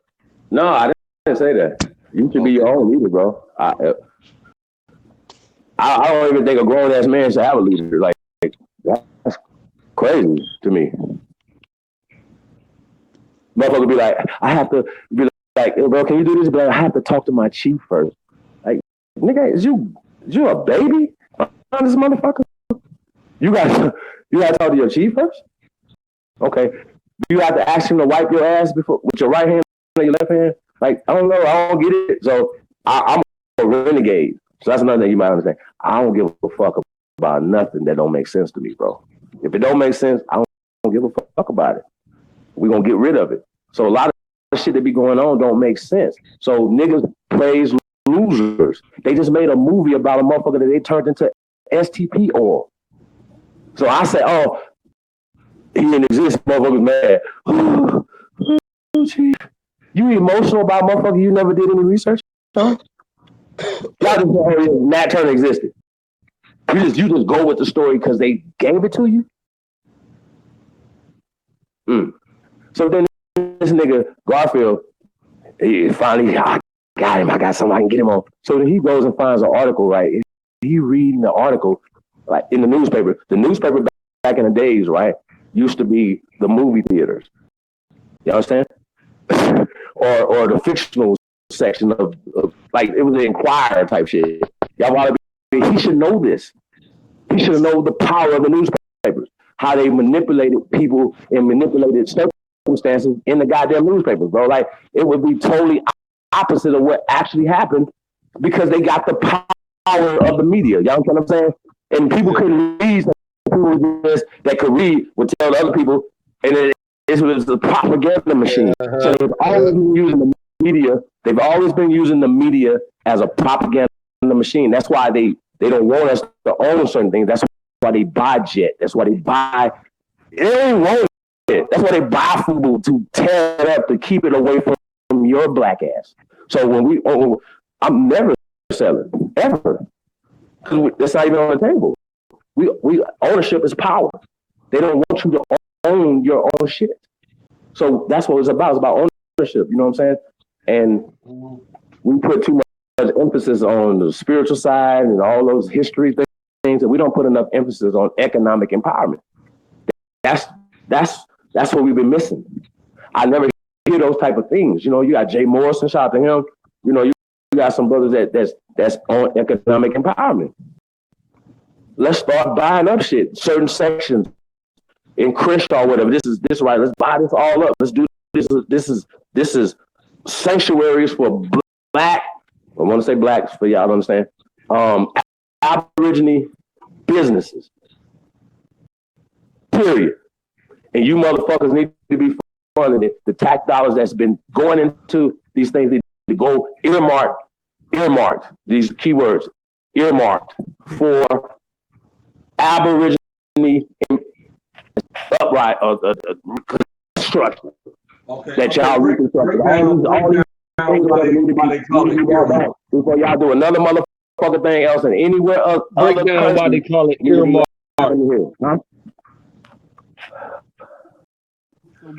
No, I didn't say that. You should be your own leader, bro. I don't even think a grown ass man should have a leader. Like that's crazy to me. Motherfucker be like, I have to be like, hey, bro, can you do this? But I have to talk to my chief first. Like, nigga, is you a baby? This motherfucker. You gotta talk to your chief first. Okay. You have to ask him to wipe your ass before with your right hand or your left hand. Like, I don't know, I don't get it. So I'm a renegade. So that's another thing you might understand. I don't give a fuck about nothing that don't make sense to me, bro. If it don't make sense, I don't give a fuck about it. We're gonna get rid of it. So a lot of shit that be going on don't make sense. So niggas praise losers. They just made a movie about a motherfucker that they turned into STP oil. So I say, oh, he didn't exist, motherfucker's mad. Oh, chief. You emotional about motherfucker you never did any research on? Y'all just know, oh, yeah, Nat Turner existed. You just go with the story because they gave it to you? So then this nigga, Garfield, he finally, I got him. I got something I can get him on. So then he goes and finds an article, right? He reading the article, like in the newspaper. The newspaper back in the days, right, used to be the movie theaters. You understand? or the fictional section of like, it was the Inquirer type shit. Y'all want to be, he should know this. He we should know the power of the newspapers, how they manipulated people and manipulated circumstances in the goddamn newspapers, bro. Like, it would be totally opposite of what actually happened because they got the power of the media. Y'all know what I'm saying? And people couldn't read. People that could read would tell other people, and it was the propaganda machine. So they've always been using the media. They've always been using the media as a propaganda machine. That's why they don't want us to own certain things. That's why they buy jet. That's why they buy. They don't want it. That's why they buy food to tear it up to keep it away from your black ass. So when I'm never selling ever. That's not even on the table. We ownership is power. They don't want you to own your own shit. So that's what it's about. It's about ownership. You know what I'm saying? And we put too much emphasis on the spiritual side and all those history things, and we don't put enough emphasis on economic empowerment. That's what we've been missing. I never hear those type of things. You know, you got Jay Morrison, shout out to him. You know, you got some brothers that's on economic empowerment. Let's start buying up shit, certain sections in Crenshaw, whatever. This is right. Let's buy this all up. Let's do this. This is sanctuaries for black. I want to say blacks for y'all to understand. Aborigine businesses. Period. And you motherfuckers need to be funding it. The tax dollars that's been going into these things need to go earmarked. These keywords earmarked for Aborigine upright construction. Okay. That y'all reconstruct. All these things need to be back before y'all do another motherfucking thing else in anywhere else. Break down why they call it earmark. Huh?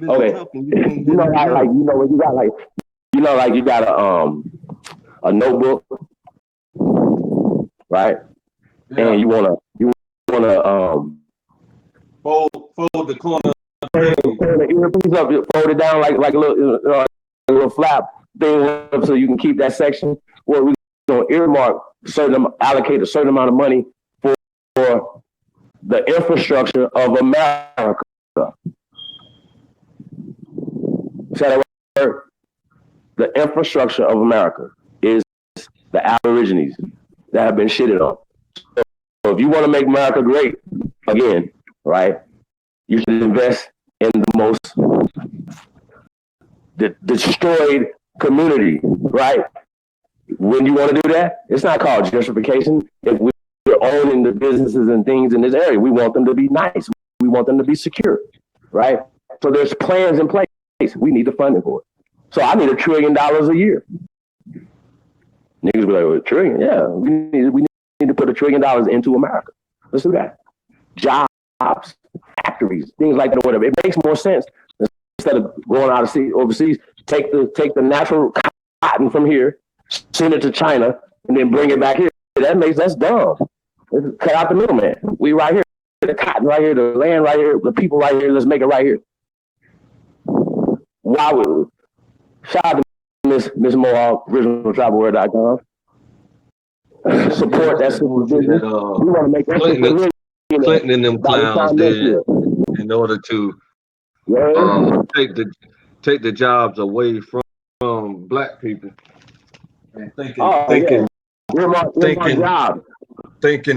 Okay. You know how like you know when you got like you got a notebook, right? Yeah. And you wanna fold the corner. The earpiece up, fold it down like a little flap thing so you can keep that section. Where we gonna allocate a certain amount of money for the infrastructure of America. The infrastructure of America is the Aborigines that have been shitted on. So if you want to make America great again, right, you should invest in the most destroyed community, right? When you want to do that, it's not called gentrification. If we're owning the businesses and things in this area, we want them to be nice. We want them to be secure, right? So there's plans in place. We need the funding for it. So I need $1 trillion a year. Niggas be like, well, $1 trillion? Yeah, we need to put $1 trillion into America. Let's do that. Jobs, factories, things like that, or whatever. It makes more sense instead of going out overseas. Take the natural cotton from here, send it to China, and then bring it back here. That's dumb. Cut out the middleman. We right here, the cotton right here, the land right here, the people right here. Let's make it right here. Why would we? Shout out to Miss Mohawk, originaltribalware.com. Support that super business. We want to make that Clinton and them clowns did in order to take the jobs away from black people. And thinking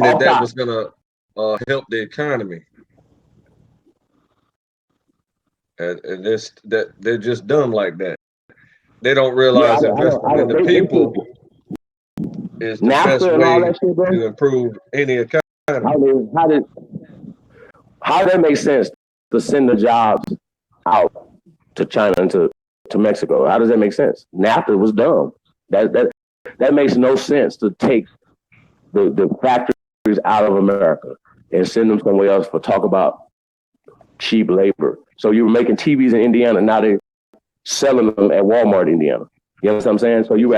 that was gonna help the economy. And they're just dumb like that. They don't realize investment in the people is the best way to improve any economy. How did that make sense to send the jobs out to China and to Mexico? How does that make sense? NAFTA was dumb. That makes no sense to take the factories out of America and send them somewhere else for talk about cheap labor. So you were making TVs in Indiana, now they're selling them at Walmart, Indiana. You know what I'm saying? So you